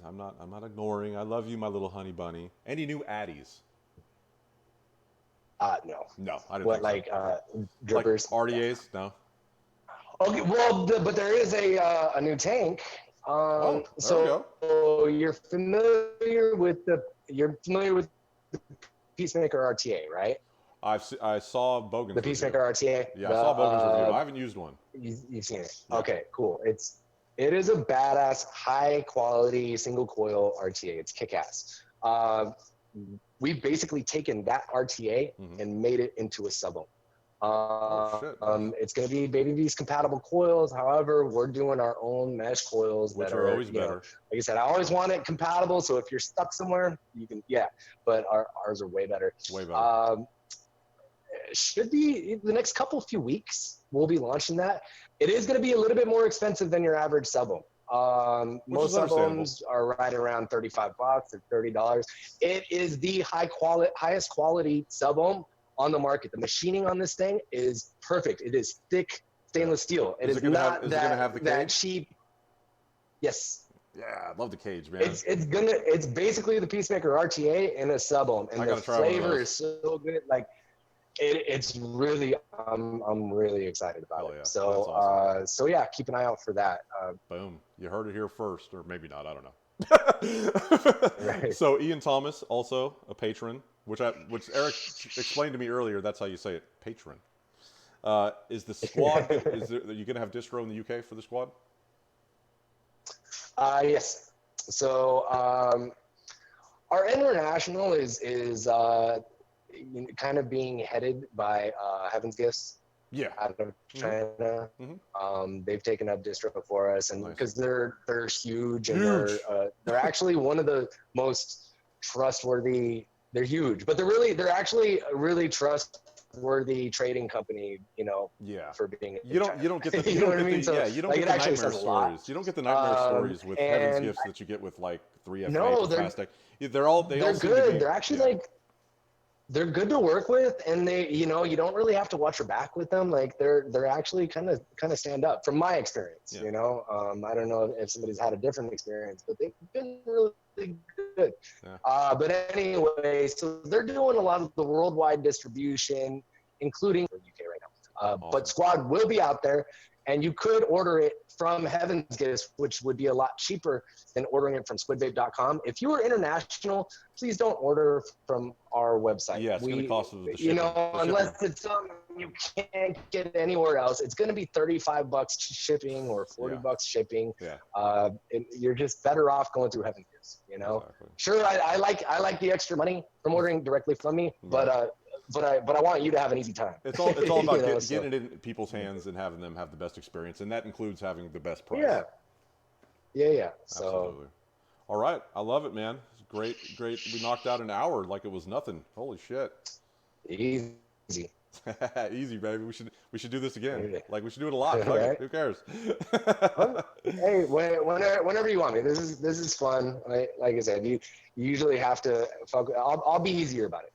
[SPEAKER 2] I'm not ignoring. I love you, my little honey bunny. Any new addies?
[SPEAKER 1] No.
[SPEAKER 2] No, I didn't.
[SPEAKER 1] What,
[SPEAKER 2] think
[SPEAKER 1] drippers?
[SPEAKER 2] Like RDAs? No.
[SPEAKER 1] Okay, well, but there is a new tank.
[SPEAKER 2] There we go.
[SPEAKER 1] So you're familiar with the Peacemaker RTA, right?
[SPEAKER 2] I saw Bogan's
[SPEAKER 1] the Peacemaker RTA.
[SPEAKER 2] Yeah, I saw Bogan's review. I haven't used one.
[SPEAKER 1] You've seen it.
[SPEAKER 2] Yeah.
[SPEAKER 1] Okay, cool. It is a badass, high quality single coil RTA. It's kick ass. We've basically taken that RTA and made it into a sub-ohm. It's going to be Baby V's compatible coils. However, we're doing our own mesh coils
[SPEAKER 2] which are always better.
[SPEAKER 1] Like I said, I always want it compatible. So if you're stuck somewhere, you can, but ours are way better.
[SPEAKER 2] Way better.
[SPEAKER 1] Should be the next few weeks. We'll be launching that. It is going to be a little bit more expensive than your average sub-ohm. Most sub-ohms are right around $35 or $30. It is the highest quality sub-ohm on the market. The machining on this thing is perfect. It is thick stainless steel. It is not that cheap. Yes.
[SPEAKER 2] Yeah, I love the cage, man.
[SPEAKER 1] It's basically the Peacemaker RTA in a sub ohm, and the flavor is so good. Like it's really, I'm really excited about it.
[SPEAKER 2] Yeah.
[SPEAKER 1] So
[SPEAKER 2] That's awesome.
[SPEAKER 1] so yeah, keep an eye out for that.
[SPEAKER 2] Boom. You heard it here first, or maybe not. I don't know.
[SPEAKER 1] Right.
[SPEAKER 2] So Ian Thomas, also a patron, which Eric explained to me earlier. That's how you say it, patron. Is the squad? Are you gonna have distro in the UK for the squad?
[SPEAKER 1] Yes. So our international is kind of being headed by Heaven's Gifts.
[SPEAKER 2] Yeah.
[SPEAKER 1] Out of China. They've taken up distro for us, and because they're huge, and they're actually one of the most trustworthy. They're huge, but they're actually a really trustworthy trading company.
[SPEAKER 2] Yeah.
[SPEAKER 1] For being
[SPEAKER 2] you don't get the
[SPEAKER 1] you know what I mean. So
[SPEAKER 2] you don't
[SPEAKER 1] like,
[SPEAKER 2] get the nightmare stories. You don't get the nightmare stories with Heaven's Gifts that you get with like 3FA.
[SPEAKER 1] No, they're good. They're actually like. They're good to work with, and they, you don't really have to watch your back with them. Like they're actually kind of stand up from my experience. I don't know if somebody's had a different experience, but they've been really good. But anyway, so they're doing a lot of the worldwide distribution, including the UK right now.
[SPEAKER 2] Awesome.
[SPEAKER 1] But Squad will be out there, and you could order it from Heaven's Gifts, which would be a lot cheaper than ordering it from squidvape.com. If you are international, please don't order from our website.
[SPEAKER 2] Yeah, it's going to cost us the shipping.
[SPEAKER 1] Unless it's something you can't get anywhere else, it's going to be $35 shipping or $40 shipping.
[SPEAKER 2] Yeah.
[SPEAKER 1] You're just better off going through Heaven's Gifts. Exactly. Sure, I like the extra money from ordering directly from me, but I want you to have an easy time.
[SPEAKER 2] It's all about getting it in people's hands and having them have the best experience, and that includes having the best price.
[SPEAKER 1] Yeah.
[SPEAKER 2] So, absolutely. All right, I love it, man. It's great. We knocked out an hour like it was nothing. Holy shit.
[SPEAKER 1] Easy.
[SPEAKER 2] Easy, baby. We should do this again. Like we should do it a lot. Right? Who cares?
[SPEAKER 1] Hey, whenever you want me. This is fun. Like I said, you usually have to focus. I'll be easier about it.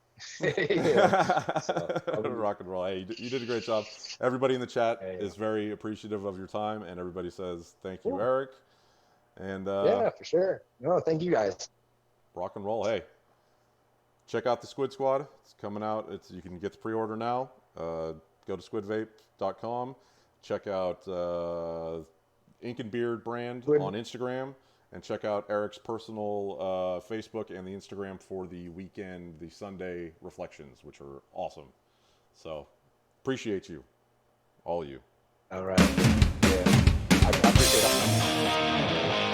[SPEAKER 2] Rock and roll. Hey, you did a great job. Everybody in the chat is very appreciative of your time, and everybody says thank you, Eric. And
[SPEAKER 1] yeah, for sure. No, thank you guys.
[SPEAKER 2] Rock and roll. Hey, check out the Squid Squad. It's coming out. You can get the pre-order now. Go to squidvape.com. Check out Incan Beard brand on Instagram. And check out Eric's personal Facebook and the Instagram for the Sunday reflections, which are awesome. So, appreciate you, all of you.
[SPEAKER 1] All right. Yeah, I appreciate it.